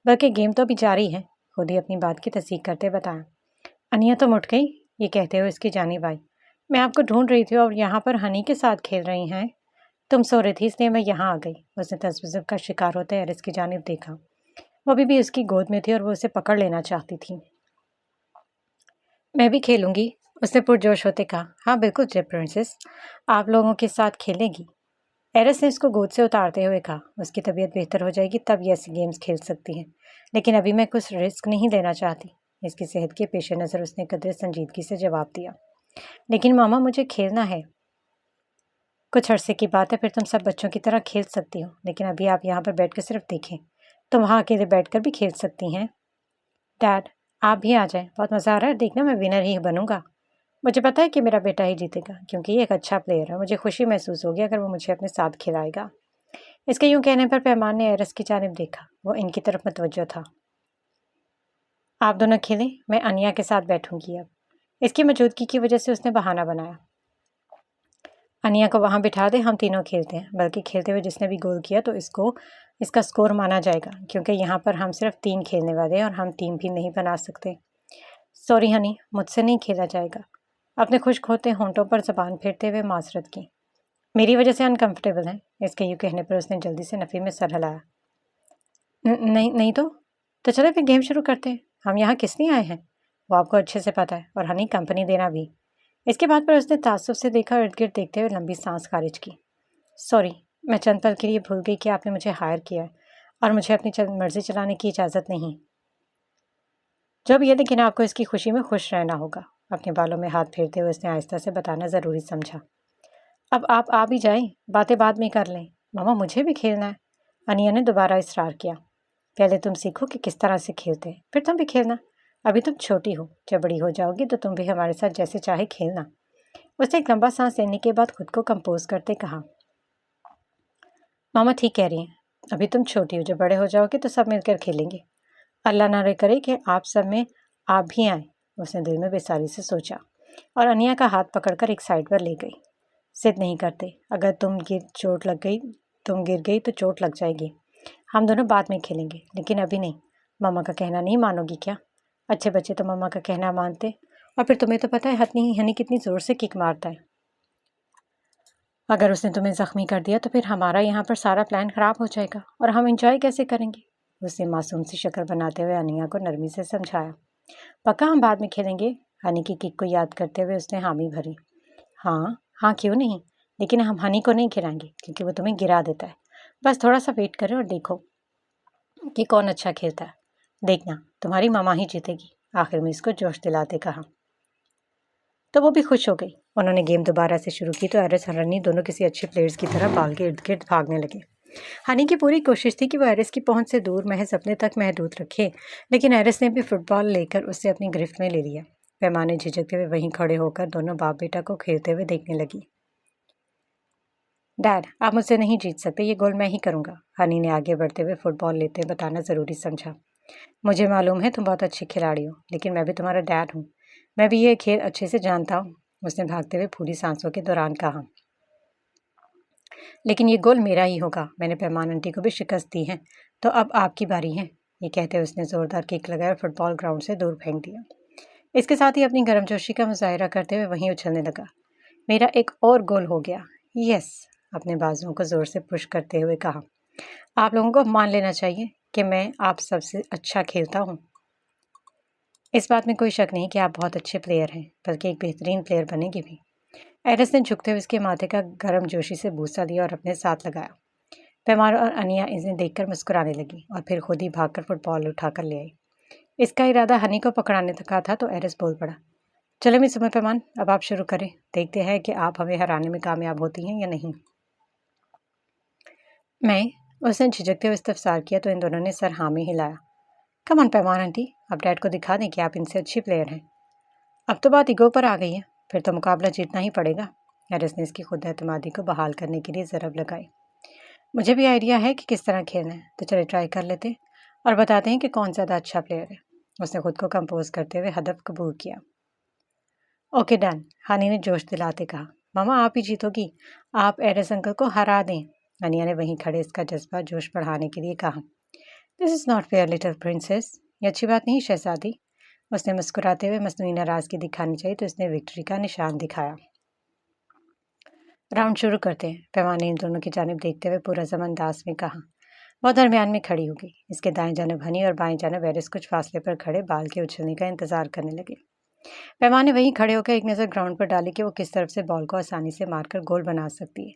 बल्कि गेम तो अभी जारी है, खुद ही अपनी बात की तस्दीक करते बताया। अनिया तो मुट गई। ये कहते हुए उसकी जानिब आई। मैं आपको ढूंढ रही थी और यहाँ पर हनी के साथ खेल रही हैं। तुम सो रही थी इसलिए मैं यहाँ आ गई। उसने तसव्वुर का शिकार होते एरिस की जानिब देखा। वो अभी भी उसकी गोद में थी और वो उसे पकड़ लेना चाहती थी। मैं भी खेलूंगी, उसने पुरजोश होते कहा। हाँ बिल्कुल जे प्रिंसेस, आप लोगों के साथ खेलेगी। एरिस ने उसको गोद से उतारते हुए कहा। उसकी तबीयत बेहतर हो जाएगी तब ये ऐसे गेम्स खेल सकती है, लेकिन अभी मैं कुछ रिस्क नहीं लेना चाहती। इसकी सेहत के पेश नज़र उसने कदर संजीदगी से जवाब दिया। लेकिन मामा मुझे खेलना है। कुछ अरसे की बात है, फिर तुम सब बच्चों की तरह खेल सकती हो, लेकिन अभी आप यहाँ पर बैठकर सिर्फ देखें। तुम वहाँ अकेले बैठकर भी खेल सकती हैं। डैड, आप भी आ जाएं, बहुत मज़ा आ रहा है, देखना मैं विनर ही बनूंगा। मुझे पता है कि मेरा बेटा ही जीतेगा, क्योंकि ये एक अच्छा प्लेयर है। मुझे खुशी महसूस होगी अगर वो मुझे अपने साथ खिलाएगा। इसके यूं कहने पर पैमान ने एरस की जानिब देखा। वो इनकी तरफ मुतवज्जो था। आप दोनों खेलें, मैं अनिया के साथ बैठूंगी अब। इसकी मौजूदगी की वजह से उसने बहाना बनाया। अनिया को वहाँ बिठा दे, हम तीनों खेलते हैं। बल्कि खेलते हुए जिसने भी गोल किया तो इसका स्कोर माना जाएगा, क्योंकि यहाँ पर हम सिर्फ 3 खेलने वाले हैं और हम टीम भी नहीं बना सकते। सॉरी हनी, मुझसे नहीं खेला जाएगा। अपने खुश्क होते होंठों पर जबान फेरते हुए माजरत की। मेरी वजह से अनकंफर्टेबल है। इसके यूँ कहने पर उसने जल्दी से नफ़ी में सर हिलाया। नहीं नहीं तो चलो फिर गेम शुरू करते हैं। हम यहाँ किस लिए आए हैं वो आपको अच्छे से पता है, और हनी कंपनी देना भी। इसके बाद पर उसने ताज्जुब से देखा, इर्द गिर्द देखते हुए लंबी सांस खारिज की। सॉरी, मैं चंद पल के लिए भूल गई कि आपने मुझे हायर किया है और मुझे अपनी मर्जी चलाने की इजाज़त नहीं। जब ये, लेकिन आपको इसकी खुशी में खुश रहना होगा। अपने बालों में हाथ फेरते हुए उसने आहिस्ता से बताना ज़रूरी समझा। अब आप आ भी जाएं, बातें बाद में कर लें। मामा मुझे भी खेलना है। अनिया ने दोबारा इसरार किया। पहले तुम सीखो कि किस तरह से खेलते हैं, फिर तुम भी खेलना। अभी तुम छोटी हो, जब बड़ी हो जाओगी तो तुम भी हमारे साथ जैसे चाहे खेलना। उसने एक लंबा सांस लेने के बाद खुद को कंपोज करते कहा। मामा ठीक कह रही हैं, अभी तुम छोटी हो, जब बड़े हो जाओगे तो सब मिलकर खेलेंगे। अल्लाह ना करे कि आप सब में आप भी आए। उसने दिल में बेसारी से सोचा और अनिया का हाथ पकड़कर एक साइड पर ले गई। जिद नहीं करते, अगर तुम गिर गई तो चोट लग जाएगी। हम दोनों बाद में खेलेंगे, लेकिन अभी नहीं। मामा का कहना नहीं मानोगी क्या? अच्छे बच्चे तो मामा का कहना मानते। और फिर तुम्हें तो पता है हनी कितनी ज़ोर से किक मारता है। अगर उसने तुम्हें ज़ख्मी कर दिया तो फिर हमारा यहाँ पर सारा प्लान ख़राब हो जाएगा और हम इंजॉय कैसे करेंगे? उसने मासूम सी शक्ल बनाते हुए अनिया को नरमी से समझाया। पक्का हम बाद में खेलेंगे? हनी की किक को याद करते हुए उसने हामी भरी। हाँ हाँ, क्यों नहीं, लेकिन हम हनी को नहीं खिलाएंगे, क्योंकि वो तुम्हें गिरा देता है। बस थोड़ा सा वेट करें और देखो कि कौन अच्छा खेलता है। देखना, तुम्हारी मामा ही जीतेगी, आखिर में इसको जोश दिलाते कहा। तो वो भी खुश हो गई। उन्होंने गेम दोबारा से शुरू की तो एरिस और हनी दोनों किसी अच्छे प्लेयर्स की तरह बाल के इर्द गिर्द भागने लगे। हनी की पूरी कोशिश थी कि वो एरिस की पहुंच से दूर महज अपने तक महदूद रखे, लेकिन एरिस ने भी फुटबॉल लेकर उसे अपनी गिरफ्त में ले लिया। पैमाने झिझकते हुए वहीं खड़े होकर दोनों बाप बेटा को खेलते हुए देखने लगी। डैड, आप मुझसे नहीं जीत सकते, ये गोल मैं ही करूंगा। हनी ने आगे बढ़ते हुए फुटबॉल लेते बताना ज़रूरी समझा। मुझे मालूम है तुम बहुत अच्छी खिलाड़ी हो, लेकिन मैं भी तुम्हारा डैड हूँ। मैं भी ये खेल अच्छे से जानता हूँ, उसने भागते हुए फूली सांसों के दौरान कहा। लेकिन ये गोल मेरा ही होगा, मैंने पैमान आंटी को भी शिकस्त दी है, तो अब आपकी बारी है। ये कहते हुए उसने ज़ोरदार किक लगाया और फुटबॉल ग्राउंड से दूर फेंक दिया। इसके साथ ही अपनी गर्मजोशी का मुजाहरा करते हुए वहीं उछलने लगा। मेरा एक और गोल हो गया, यस, अपने बाजुओं को ज़ोर से पुश करते हुए कहा। आप लोगों को मान लेना चाहिए कि मैं आप सबसे अच्छा खेलता हूँ। इस बात में कोई शक नहीं कि आप बहुत अच्छे प्लेयर हैं, बल्कि एक बेहतरीन प्लेयर बनेंगे भी। एरिस ने झुकते हुए उसके माथे का गर्म जोशी से बूसा लिया और अपने साथ लगाया। पैमार और अनिया इन्हें देखकर मुस्कुराने लगी और फिर खुद ही भागकर फुटबॉल उठाकर ले आई। इसका इरादा हनी को पकड़ाने का था तो एरिस बोल पड़ा। चलो मिस समय पैमान, अब आप शुरू करें, देखते हैं कि आप हमें हराने में कामयाब होती हैं या नहीं। मैं, उसने झिझकते हुए इस्तफसार किया तो इन दोनों ने सर हाँ में हिलाया। कम ऑन पैमान आंटी, अब डैड को दिखा दें कि आप इनसे अच्छी प्लेयर हैं। अब तो बात ईगो पर आ गई है, फिर तो मुकाबला जीतना ही पड़ेगा। एरिस ने इसकी खुद एतमादी को बहाल करने के लिए ज़रब लगाई। मुझे भी आइडिया है कि किस तरह खेलना है, तो चले ट्राई कर लेते और बताते हैं कि कौन ज़्यादा अच्छा प्लेयर है। उसने खुद को कंपोज करते हुए हदफ कबूल किया। ओके डन, हनी ने जोश दिलाते कहा। मामा आप ही जीतोगी, आप एरिस अंकल को हरा दें। अनिया ने वहीं खड़े इसका जज्बा जोश बढ़ाने के लिए कहा। This is not fair little princess, ये अच्छी बात नहीं शहजादी। उसने मुस्कुराते हुए मसनूई नाराज़गी दिखानी चाहिए तो उसने विक्ट्री का निशान दिखाया। राउंड शुरू करते हैं, पैमान ने इन दोनों की जानिब देखते हुए पूरा जमनदास में कहा। वह दरमियान में खड़ी हो गई। इसके दाएं जानिब हनी और बाएं जानिब एरिस कुछ फासले पर खड़े बाल के उछलने का इंतजार करने लगे। पैमान ने वहीं खड़े होकर एक नज़र ग्राउंड पर डाली कि वो किस तरफ से बॉल को आसानी से मारकर गोल बना सकती है,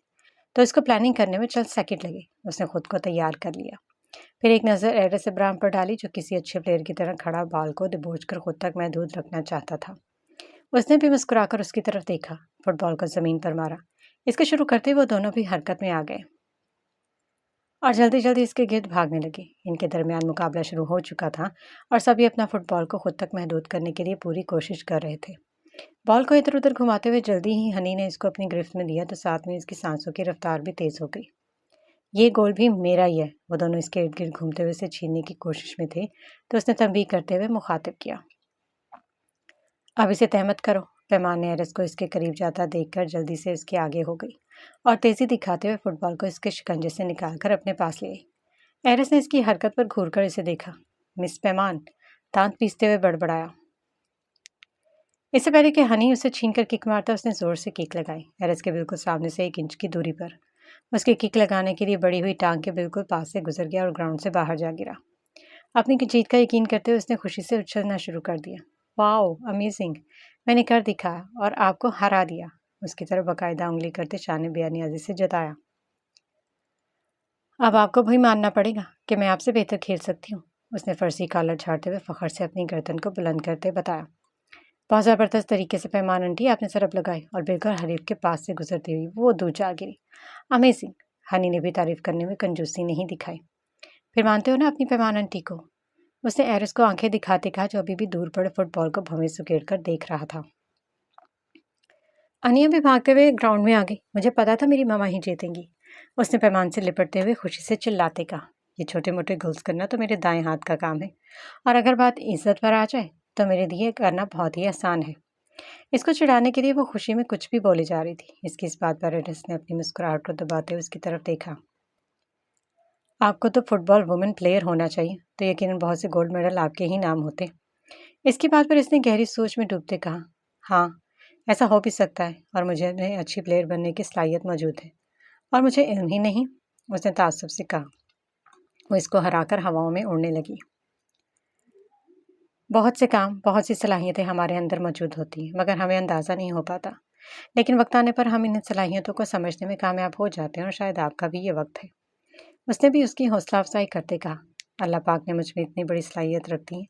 तो इसको प्लानिंग करने में चंद सेकंड लगे। उसने खुद को तैयार कर लिया। फिर एक नज़र एरिस इब्राहिम पर डाली, जो किसी अच्छे प्लेयर की तरह खड़ा बॉल को दबोच कर खुद तक महदूद रखना चाहता था। उसने भी मुस्कुराकर उसकी तरफ देखा, फुटबॉल को ज़मीन पर मारा। इसके शुरू करते वो दोनों भी हरकत में आ गए और जल्दी जल्दी इसके गिर्द भागने लगे। इनके दरमियान मुकाबला शुरू हो चुका था और सभी अपना फुटबॉल को खुद तक महदूद करने के लिए पूरी कोशिश कर रहे थे। बॉल को इधर उधर घुमाते हुए जल्दी ही हनी ने इसको अपनी गिरफ्त में लिया, तो साथ में इसकी सांसों की रफ्तार भी तेज हो गई। ये गोल भी मेरा ही है। वो दोनों इसके इर्द गिर्द घूमते हुए इसे छीनने की कोशिश में थे, तो उसने तंबीह करते हुए मुखातिब किया। अब इसे तहमत करो। पैमान ने एरिस को इसके करीब जाता देखकर जल्दी से इसके आगे हो गई और तेजी दिखाते हुए फुटबॉल को इसके शिकंजे से निकालकर अपने पास ले आई। एरिस ने इसकी हरकत पर घूरकर इसे देखा। मिस पैमान, दांत पीसते हुए बड़बड़ाया। इससे पहले कि हनी उसे छीनकर किक मारता, उसने जोर से किक लगाई। एरिस के बिल्कुल सामने से 1 इंच की दूरी पर उसकी किक लगाने के लिए बड़ी हुई टांग के बिल्कुल पास से गुजर गया और ग्राउंड से बाहर जा गिरा। अपनी जीत का यकीन करते हुए उसने खुशी से उछलना शुरू कर दिया। Wow, amazing! मैंने कर दिखाया और आपको हरा दिया। उसकी तरफ बाकायदा उंगली करते शाह ने बेनियाजी से जताया। अब आपको भी मानना पड़ेगा कि मैं आपसे बेहतर खेल सकती हूँ। उसने फर्सी कॉलर झाड़ते हुए फखर से अपनी गर्दन को बुलंद करते बताया। बहुत ज़बरदस्त तरीके से पैमान आंटी आपने सरब लगाई और बिल्कुल हरीफ के पास से गुजरती हुई वो दूर जा गिरी। अमेजिंग! हनी ने भी तारीफ करने में कंजूसी नहीं दिखाई। फिर मानते हो ना अपनी पैमान आंटी को? उसने एरिस को आंखें दिखाते कहा, जो अभी भी दूर पड़े फुटबॉल को भवें सुकेड़ कर देख रहा था। अनिया भी भागते हुए ग्राउंड में आ गई। मुझे पता था मेरी मामा ही जीतेंगी। उसने पैमान से लिपटते हुए खुशी से चिल्लाते कहा। ये छोटे मोटे गोल्स करना तो मेरे दाएं हाथ का काम है, और अगर बात इज्जत पर आ जाए तो मेरे लिए करना बहुत ही आसान है। इसको चिढ़ाने के लिए वो खुशी में कुछ भी बोली जा रही थी। इसकी इस बात पर एरिस ने अपनी मुस्कुराहट को दबाते हुए उसकी तरफ देखा। आपको तो फुटबॉल वुमेन प्लेयर होना चाहिए, तो यकीनन बहुत से गोल्ड मेडल आपके ही नाम होते। इसकी बात पर इसने गहरी सोच में डूबते कहा। हाँ, ऐसा हो भी सकता है, और मुझे में अच्छी प्लेयर बनने की सलाहियत मौजूद है, और मुझे इल्म ही नहीं। उसने ताज्जुब से कहा। वो इसको हराकर हवाओं में उड़ने लगी। बहुत से काम, बहुत सी सलाहियतें हमारे अंदर मौजूद होती हैं, मगर हमें अंदाज़ा नहीं हो पाता। लेकिन वक्त आने पर हम इन सलाहियतों को समझने में कामयाब हो जाते हैं, और शायद आपका भी ये वक्त है। उसने भी उसकी हौसला अफजाई करते कहा। अल्लाह पाक ने मुझ में इतनी बड़ी सलाहियत रख दी है,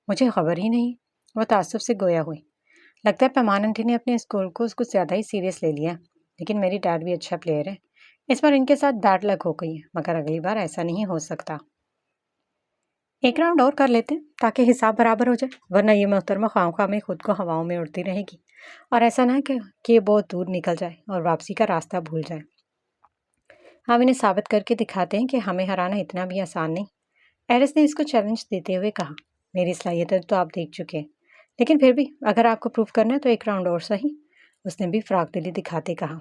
मुझे खबर ही नहीं। वह ताज्जुब से गोया हुई। लगता है पैमान आंटी ने अपने स्कूल को कुछ ज़्यादा ही सीरियस ले लिया, लेकिन मेरी डैड भी अच्छा प्लेयर है। इस बार इनके साथ बैड लक हो गई है, मगर अगली बार ऐसा नहीं हो सकता। एक राउंड और कर लेते हैं ताकि हिसाब बराबर हो जाए, वरना ये मोहतरमा खामखा में खुद को हवाओं में उड़ती रहेगी, और ऐसा ना कि ये बहुत दूर निकल जाए और वापसी का रास्ता भूल जाए। हम इन्हें साबित करके दिखाते हैं कि हमें हराना इतना भी आसान नहीं। एरिस ने इसको चैलेंज देते हुए कहा। मेरी सलाहियतें तो आप देख चुके हैं, लेकिन फिर भी अगर आपको प्रूफ करना है तो एक राउंड और सही। उसने भी फ्राक दिली दिखाते कहा।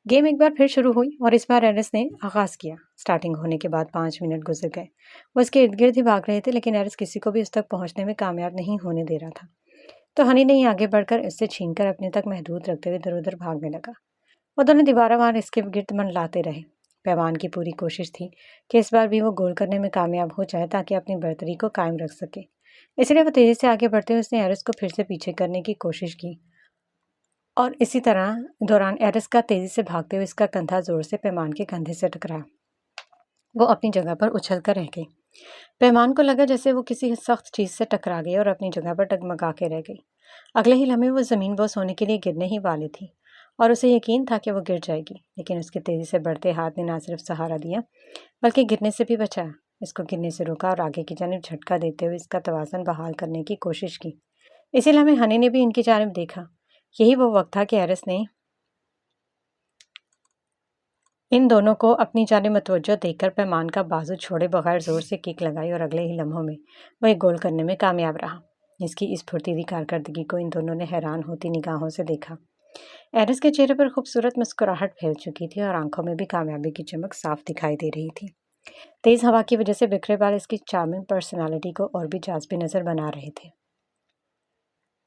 गेम एक बार फिर शुरू हुई और इस बार एरिस ने आगाज़ किया। स्टार्टिंग होने के बाद 5 मिनट गुजर गए। वो इसके इर्द गिर्द ही भाग रहे थे, लेकिन एरिस किसी को भी उस तक पहुंचने में कामयाब नहीं होने दे रहा था। तो हनी ने ही आगे बढ़कर इससे छीनकर अपने तक महदूद रखते हुए इधर उधर भागने लगा। वो दोनों दीवारावार इसके गिर्द मंडलाते रहे। पैमान की पूरी कोशिश थी कि इस बार भी वो गोल करने में कामयाब हो जाए, ताकि अपनी बर्तरी को कायम रख सके। इसलिए वो तेज़ी से आगे बढ़ते हुए उसने एरिस को फिर से पीछे करने की कोशिश की, और इसी तरह दौरान एरिस का तेज़ी से भागते हुए इसका कंधा जोर से पैमान के कंधे से टकराया। वो अपनी जगह पर उछल कर रह गई। पैमान को लगा जैसे वो किसी सख्त चीज़ से टकरा गई और अपनी जगह पर डगमगा के रह गई। अगले ही लम्हे वो ज़मीन बोस होने के लिए गिरने ही वाली थी, और उसे यकीन था कि वो गिर जाएगी, लेकिन उसके तेज़ी से बढ़ते हाथ ने ना सिर्फ सहारा दिया, बल्कि गिरने से भी बचाया। इसको गिरने से रोका और आगे की जानिब झटका देते हुए इसका तवाज़ुन बहाल करने की कोशिश की। इसी लम्हे हनी ने भी इनकी जानिब देखा। यही वो वक्त था कि एरिस ने इन दोनों को अपनी जानिब मतवज्जो देखकर पैमान का बाजू छोड़े बगैर जोर से किक लगाई, और अगले ही लम्हों में वह एक गोल करने में कामयाब रहा। इसकी इस फुर्तीली कारकर्दगी को इन दोनों ने हैरान होती निगाहों से देखा। एरिस के चेहरे पर खूबसूरत मुस्कुराहट फैल चुकी थी, और आंखों में भी कामयाबी की चमक साफ दिखाई दे रही थी। तेज़ हवा की वजह से बिखरे बाल इसकी चार्मिंग पर्सनालिटी को और भी जाज़बी नज़र बना रहे थे।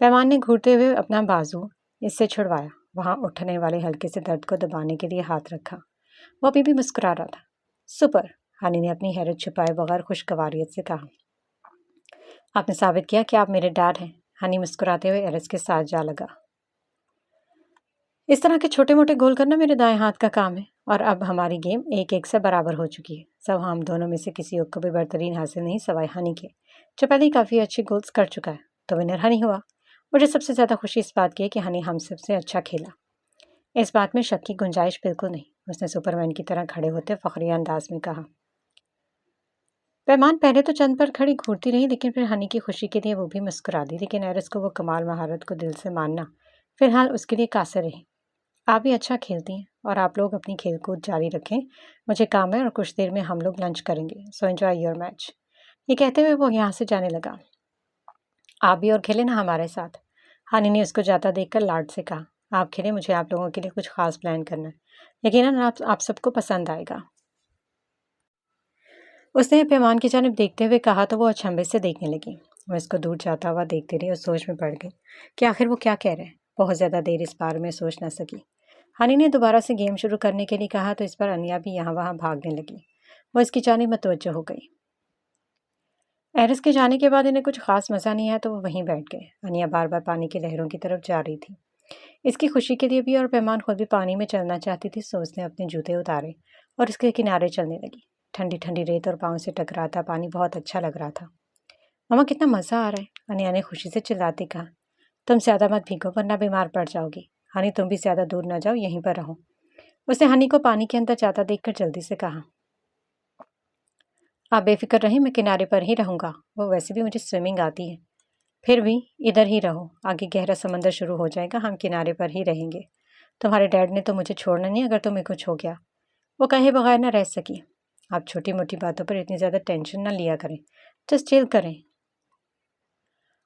पैमान ने घूरते हुए अपना बाजू इससे छुड़वाया वहाँ उठने वाले हल्के से दर्द को दबाने के लिए हाथ रखा। वो अभी भी मुस्कुरा रहा था। सुपर, हनी ने अपनी हैरत छुपाए बगैर खुशगवारियत से कहा। आपने साबित किया कि आप मेरे डैड हैं। हनी मुस्कुराते हुए एरिस के साथ जा लगा। इस तरह के छोटे मोटे गोल करना मेरे दाएं हाथ का काम है, और अब हमारी गेम 1-1 से बराबर हो चुकी है। सब हम दोनों में से किसी को भी बरतरीन हासिल नहीं, सवाए हनी के, जो पहले ही काफ़ी अच्छी गोल्स कर चुका है। तो विनर हनी हुआ। मुझे सबसे ज़्यादा खुशी इस बात की है कि हनी हम सबसे अच्छा खेला। इस बात में शक की गुंजाइश बिल्कुल नहीं, उसने सुपरमैन की तरह खड़े होते फखरिया अंदाज में कहा। पैमान पहले तो चंद पर खड़ी घूरती रही, लेकिन फिर हनी की खुशी के लिए वो भी मुस्कुरा दी। लेकिन एरिस को वो कमाल महारत को दिल से मानना फिलहाल उसके लिए कासिर रही। आप भी अच्छा खेलती हैं, और आप लोग अपनी खेलकूद जारी रखें। मुझे काम है और कुछ देर में हम लोग लंच करेंगे, सो एंजॉय योर मैच। ये कहते हुए वो यहाँ से जाने लगा। आप भी और खेले ना हमारे साथ। हनी ने उसको जाता देखकर लाड से कहा। आप खेलें, मुझे आप लोगों के लिए कुछ खास प्लान करना है। यकीनन आप सबको पसंद आएगा। उसने पैमान की जानिब देखते हुए कहा तो वो अचंभे से देखने लगी। वह इसको दूर जाता हुआ देखती रही और सोच में पड़ गई कि आखिर वो क्या कह रहे हैं। बहुत ज़्यादा देर इस बारे में सोच न सकी। हनी ने दोबारा से गेम शुरू करने के लिए कहा तो इस पर अनिया भी यहाँ वहाँ भागने लगी। वो इसकी जानिब मुतवज्जो हो गई। एरिस के जाने के बाद इन्हें कुछ खास मज़ा नहीं आया तो वो वहीं बैठ गए। अनिया बार बार पानी की लहरों की तरफ जा रही थी। इसकी खुशी के लिए भी, और पैमान खुद भी पानी में चलना चाहती थी, सो उसने अपने जूते उतारे और इसके किनारे चलने लगी। ठंडी ठंडी रेत और पाँव से टकराता पानी बहुत अच्छा लग रहा था। मामा, कितना मज़ा आ रहा है, अनिया ने खुशी से चिल्लाती कहा। तुम ज़्यादा मत भीगो वरना बीमार पड़ जाओगी। हनी, तुम भी ज़्यादा दूर न जाओ, यहीं पर रहो। उसने हनी को पानी के अंदर जाता देखकर जल्दी से कहा। आप बेफिक्र रहें, मैं किनारे पर ही रहूँगा। वो वैसे भी मुझे स्विमिंग आती है। फिर भी इधर ही रहो, आगे गहरा समंदर शुरू हो जाएगा, हम किनारे पर ही रहेंगे। तुम्हारे डैड ने तो मुझे छोड़ना नहीं अगर तुम्हें कुछ हो गया। वो कहे बगैर न रह सकी। आप छोटी मोटी बातों पर इतनी ज़्यादा टेंशन न लिया करें, जस्ट चिल करें।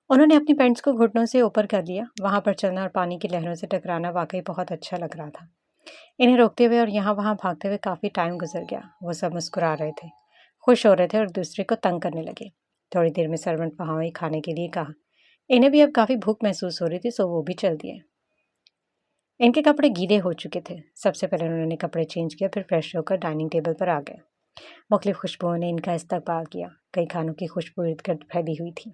उन्होंने अपनी पैंट्स को घुटनों से ऊपर कर लिया। वहाँ पर चलना और पानी की लहरों से टकराना वाकई बहुत अच्छा लग रहा था। इन्हें रोकते हुए और यहाँ वहाँ भागते हुए काफ़ी टाइम गुजर गया। वो सब मुस्कुरा रहे थे, खुश हो रहे थे और दूसरे को तंग करने लगे। थोड़ी देर में सर्वेंट वहाँ वही खाने के लिए कहा। इन्हें भी अब काफ़ी भूख महसूस हो रही थी, सो वो भी चल दिए। इनके कपड़े गीले हो चुके थे। सबसे पहले उन्होंने कपड़े चेंज किया, फिर फ्रेश होकर डाइनिंग टेबल पर आ गए। मुख्तलिफ खुशबुओं ने इनका इस्तकबाल किया। कई खानों की खुशबू इर्द गिर्द फैली हुई थी।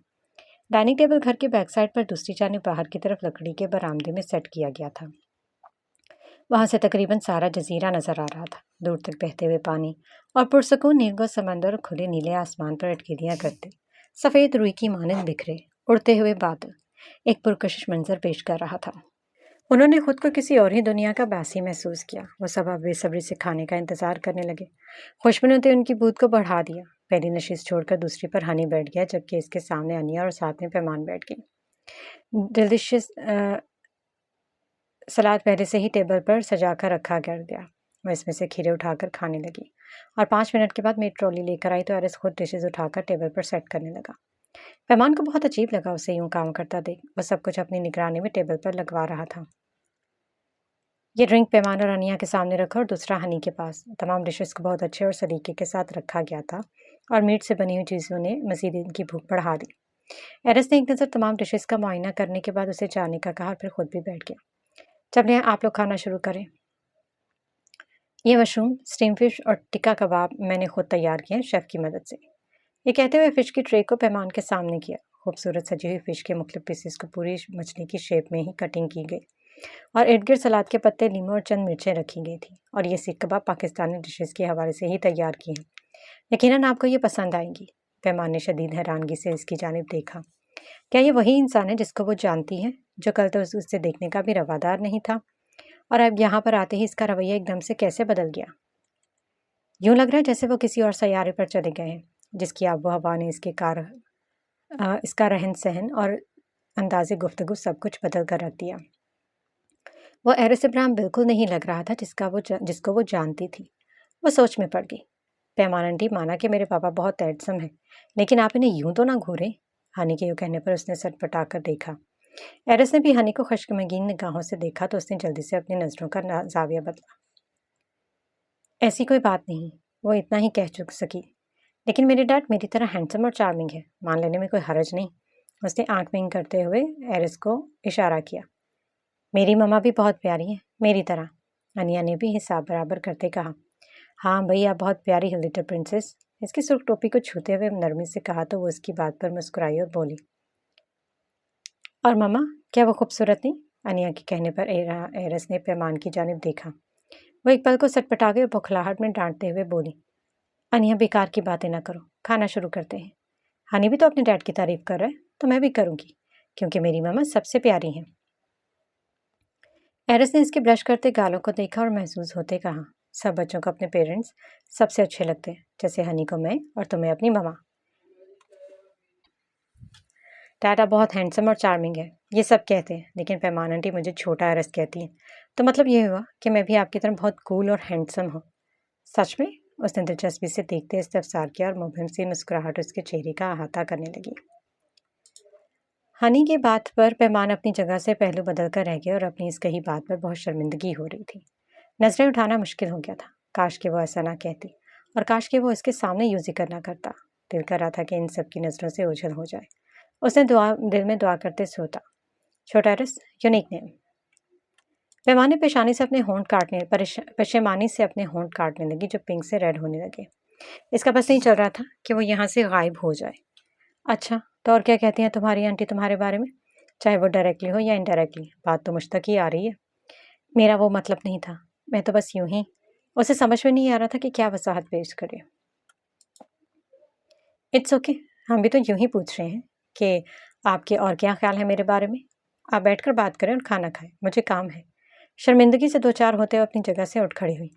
डाइनिंग टेबल घर के बैक साइड पर दूसरी जानिब बाहर की तरफ लकड़ी के बरामदे में सेट किया गया था। वहां से तकरीबन सारा जजीरा नजर आ रहा था, दूर तक बहते हुए पानी और पुरसकून नीलगो समंदर और खुले नीले आसमान पर अटकेलियां करते सफ़ेद रुई की मानंद बिखरे उड़ते हुए बादल एक पुरकशिश मंजर पेश कर रहा था। उन्होंने खुद को किसी और ही दुनिया का बासी महसूस किया। वो सब अब बेसब्री से खाने का इंतजार करने लगे। खुशबू ने उनकी बूथ को बढ़ा दिया। पहली नशीस छोड़कर दूसरी पर हनी बैठ गया, जबकि इसके सामने अनिया और साथ में पैमान बैठ गई। डिलिशियस सलाद पहले से ही टेबल पर सजा कर रखा कर दिया। वह इसमें से खीरे उठाकर खाने लगी और 5 मिनट के बाद मेरी ट्रॉली लेकर आई तो एरिस खुद डिशेज उठाकर टेबल पर सेट करने लगा। पैमान को बहुत अजीब लगा उसे यूं काम करता देख। वह सब कुछ अपनी निगरानी में टेबल पर लगवा रहा था। ये ड्रिंक पैमान और अनिया के सामने रखा और दूसरा हनी के पास। तमाम डिशेस को बहुत अच्छे और सलीके के साथ रखा गया था और मीट से बनी हुई चीज़ों ने मजीद इनकी भूख बढ़ा दी। एरिस ने एक नज़र तमाम डिशेस का मुआयना करने के बाद उसे जाने का कहा और फिर खुद भी बैठ गया। जब ने आप लोग खाना शुरू करें। ये मशरूम, स्टीम फिश और टिक्का कबाब मैंने खुद तैयार किए हैं शेफ़ की मदद से। ये कहते हुए फ़िश की ट्रे को पैमान के सामने किया। खूबसूरत सजी हुई फ़िश के मुख्तलिफ पीसेस को पूरी मछली की शेप में ही कटिंग की गई और इर्द गिर्द सलाद के पत्ते, लीमू और चंद मिर्चें रखी गई थी। और ये सीख कबाब पाकिस्तानी डिशेस के हवाले से ही तैयार किए हैं। यकीनन आपको ये पसंद आएंगी। पैमान ने शदीद हैरानगी से इसकी जानिब देखा। क्या ये वही इंसान है जिसको वो जानती है, जो कल तो उससे देखने का भी रवादार नहीं था, और अब यहाँ पर आते ही इसका रवैया एकदम से कैसे बदल गया? यूं लग रहा है जैसे वो किसी और सैयारे पर चले गए हैं, जिसकी आबो हवा ने इसका रहन सहन और अंदाज़े गुफ्तगू सब कुछ बदल कर रख दिया। वो एरिस इब्राहिम बिल्कुल नहीं लग रहा था जिसको वो जानती थी। वो सोच में पड़ गई। पैमान आंटी, माना कि मेरे पापा बहुत हैंडसम हैं, लेकिन आप इन्हें यूं तो ना घूरे। हनी के यूं कहने पर उसने सटपटा कर देखा। एरिस ने भी हनी को खुशगमगीन निगाहों से देखा तो उसने जल्दी से अपनी नज़रों का जाविया बदला। ऐसी कोई बात नहीं, वो इतना ही कह चुक सकी। लेकिन मेरे डैड मेरी तरह हैंडसम और चार्मिंग है, मान लेने में कोई हरज नहीं। उसने आंख बिंग करते हुए एरिस को इशारा किया। मेरी मम्मा भी बहुत प्यारी हैं, मेरी तरह। अनिया ने भी हिसाब बराबर करते कहा। हाँ भई, आप बहुत प्यारी है लिटिल प्रिंसेस। इसकी सुर्ख टोपी को छूते हुए नरमी से कहा तो वो उसकी बात पर मुस्कुराई और बोली, और मम्मा, क्या वो खूबसूरत नहीं? अनिया के कहने पर एरस ने पैमान की जानिब देखा। वो एक पल को सटपटा गई और बौखलाहट में डांटते हुए बोली, अनिया, बेकार की बातें ना करो, खाना शुरू करते हैं। हनी भी तो अपने डैड की तारीफ कर रहा है, तो मैं भी करूंगी, क्योंकि मेरी मम्मा सबसे प्यारी हैं। एरिस ने इसके ब्रश करते गालों को देखा और महसूस होते कहा, सब बच्चों को अपने पेरेंट्स सबसे अच्छे लगते हैं, जैसे हनी को मैं और तुम्हें अपनी मम्मा। टाटा बहुत हैंडसम और चार्मिंग है, ये सब कहते हैं, लेकिन पैमान आंटी मुझे छोटा एरिस कहती है। तो मतलब ये हुआ कि मैं भी आपकी तरह बहुत कूल और हैंडसम हूँ। सच में? उसने दिलचस्पी से देखते इस्तफसार किया और मुबहिम सी मुस्कुराहट उसके चेहरे का अहाता करने लगी। हनी की बात पर पैमान अपनी जगह से पहलू बदल कर रह गया और अपनी इस कही बात पर बहुत शर्मिंदगी हो रही थी। नजरें उठाना मुश्किल हो गया था। काश कि वो ऐसा ना कहती, और काश कि वो इसके सामने यूं जिक्र ना करता। दिल कर रहा था कि इन सब की नजरों से ओझल हो जाए। उसने दिल में दुआ करते सोता, छोटा रस, यूनिक नेम। पैमाने पेशानी से अपने होंठ काटने पशेमानी से अपने होंठ काटने लगी, जो पिंक से रेड होने लगे। इसका बस नहीं चल रहा था कि वो यहाँ से गायब हो जाए। अच्छा, तो और क्या कहती हैं तुम्हारी आंटी तुम्हारे बारे में? चाहे वो डायरेक्टली हो या इनडायरेक्टली, बात तो मुझ तक ही आ रही है। मेरा वो मतलब नहीं था, मैं तो बस यूं ही। उसे समझ में नहीं आ रहा था कि क्या वजाहत पेश करे। इट्स ओके, हम भी तो यूं ही पूछ रहे हैं कि आपके और क्या ख्याल है मेरे बारे में। आप बैठकर बात करें और खाना खाएं, मुझे काम है। शर्मिंदगी से दो चार होते हुए अपनी जगह से उठ खड़ी हुई।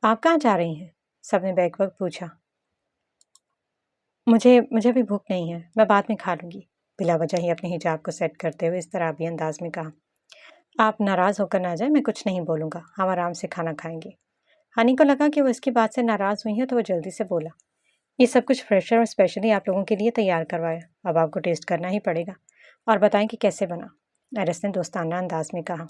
आप कहाँ जा रही हैं? सबने बैक वक्त पूछा। मुझे मुझे भी भूख नहीं है, मैं बाद में खा लूंगी। बिला वजह ही अपने हिजाब को सेट करते हुए इस तरह भी अंदाज में कहा। आप नाराज़ होकर ना जाए, मैं कुछ नहीं बोलूँगा, हम आराम से खाना खाएंगे। हनी को लगा कि वो इसकी बात से नाराज़ हुई है, तो वो जल्दी से बोला, ये सब कुछ फ्रेशर और स्पेशली आप लोगों के लिए तैयार करवाया, अब आपको टेस्ट करना ही पड़ेगा। और बताएं कि कैसे बना। एरिस ने दोस्ताना अंदाज में कहा।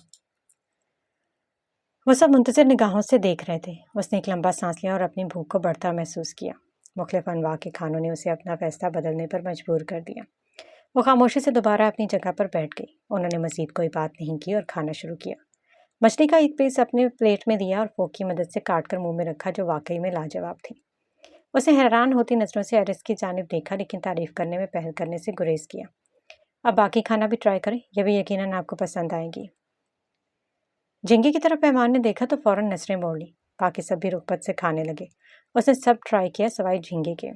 वो सब मुंतज़िर निगाहों से देख रहे थे। उसने एक लंबा सांस लिया और अपनी भूख को बढ़ता महसूस किया। मुख्तलिफ अनवा के खानों ने उसे अपना फैसला बदलने पर मजबूर कर दिया। वो खामोशी से दोबारा अपनी जगह पर बैठ गई। उन्होंने मजीद कोई बात नहीं की और खाना शुरू किया। मछली का एक पीस अपने प्लेट में दिया और फोक की मदद से काट कर मुंह में रखा, जो वाकई में लाजवाब थी। उसने हैरान होती नजरों से एरिस की जानिब देखा, लेकिन तारीफ करने में पहल करने से गुरेज किया। अब बाकी खाना भी ट्राई करें, यह भी यकीनन आपको पसंद आएगी। झिंगे की तरफ मेहमान ने देखा तो फौरन नजरें मोड़ ली। बाकी सब भी रुकपत से खाने लगे। उसने सब ट्राई किया सिवाय झींगे के।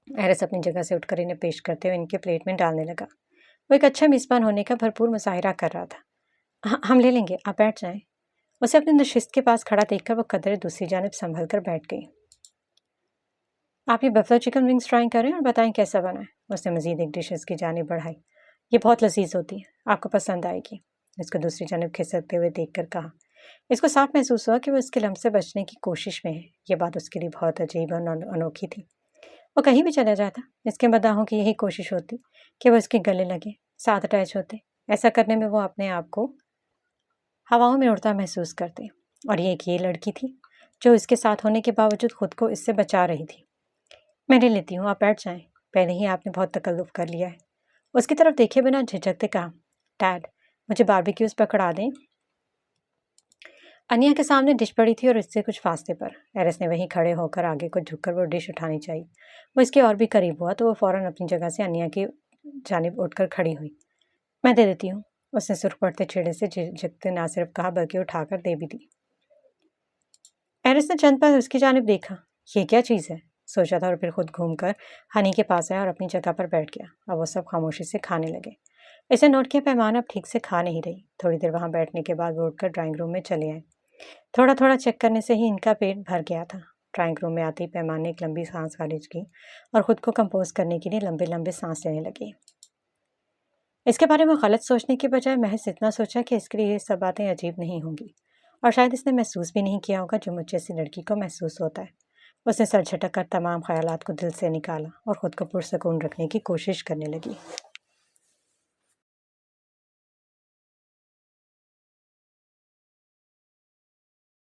एरिस अपनी जगह से उठकर इन्हें पेश करते हुए इनके प्लेट में डालने लगा। वो एक अच्छा मेज़बान होने का भरपूर मुजाहिरा कर रहा था। हम ले लेंगे, आप बैठ जाएं। उसे अपनी नशिस्त के पास खड़ा देखकर वो कदरे दूसरी जानब संभल कर बैठ गई। आप ये बफलो चिकन विंग्स ट्राई करें और बताएं कैसा बना है। उसने मजीद एक डिश इसकी जानिब बढ़ाई। ये बहुत लजीज होती है, आपको पसंद आएगी। इसको दूसरी जानब खिसकते हुए देखकर कहा। इसको साफ महसूस हुआ कि वो इसके लम्ब से बचने की कोशिश में है। ये बात उसके लिए बहुत अजीब और अनोखी थी। वो कहीं भी चला जाता, इसके मदाहों की यही कोशिश होती कि वो इसके गले लगे, साथ अटैच होते। ऐसा करने में वो अपने आप को हवाओं में उड़ता महसूस करते। और ये एक ये लड़की थी जो इसके साथ होने के बावजूद खुद को इससे बचा रही थी। मैं ले लेती हूँ, आप बैठ जाएं। पहले ही आपने बहुत तकल्लुफ़ कर लिया है। उसकी तरफ देखे बिना झिझकते कहा, डैड, मुझे बारबेक्यूज़ पकड़ा दें। अनिया के सामने डिश पड़ी थी और इससे कुछ फासले पर। एरिस ने वहीं खड़े होकर आगे को झुककर वो डिश उठानी चाहिए। वो इसके और भी करीब हुआ तो वो फ़ौरन अपनी जगह से अनिया की जानिब उठकर खड़ी हुई। मैं दे देती हूँ। उसने सुर्ख पड़ते छेड़े से झिझकते ना सिर्फ कहा बल्कि उठाकर दे भी दी। एरिस ने चंद पल उसकी जानिब देखा। ये क्या चीज़ है, सोचा था, और फिर खुद घूमकर हनी के पास आया और अपनी जगह पर बैठ गया। अब वो सब खामोशी से खाने लगे। इसे नोट किया पैमान अब ठीक से खा नहीं रही। थोड़ी देर वहाँ बैठने के बाद वो उठकर ड्राइंग रूम में चले आए। थोड़ा थोड़ा चेक करने से ही इनका पेट भर गया था। ड्राइंग रूम में आते ही पैमान ने एक लंबी सांस खारिज की और खुद को कंपोज करने के लिए लंबे लंबे सांस लेने लगी। इसके बारे में गलत सोचने के बजाय महज इतना सोचा कि इसके लिए ये सब बातें अजीब नहीं होंगी, और शायद इसने महसूस भी नहीं किया होगा जो मुझ जैसी लड़की को महसूस होता है। उसने सर झटक कर तमाम ख्यालात को दिल से निकाला और खुद को पुरसकून रखने की कोशिश करने लगी।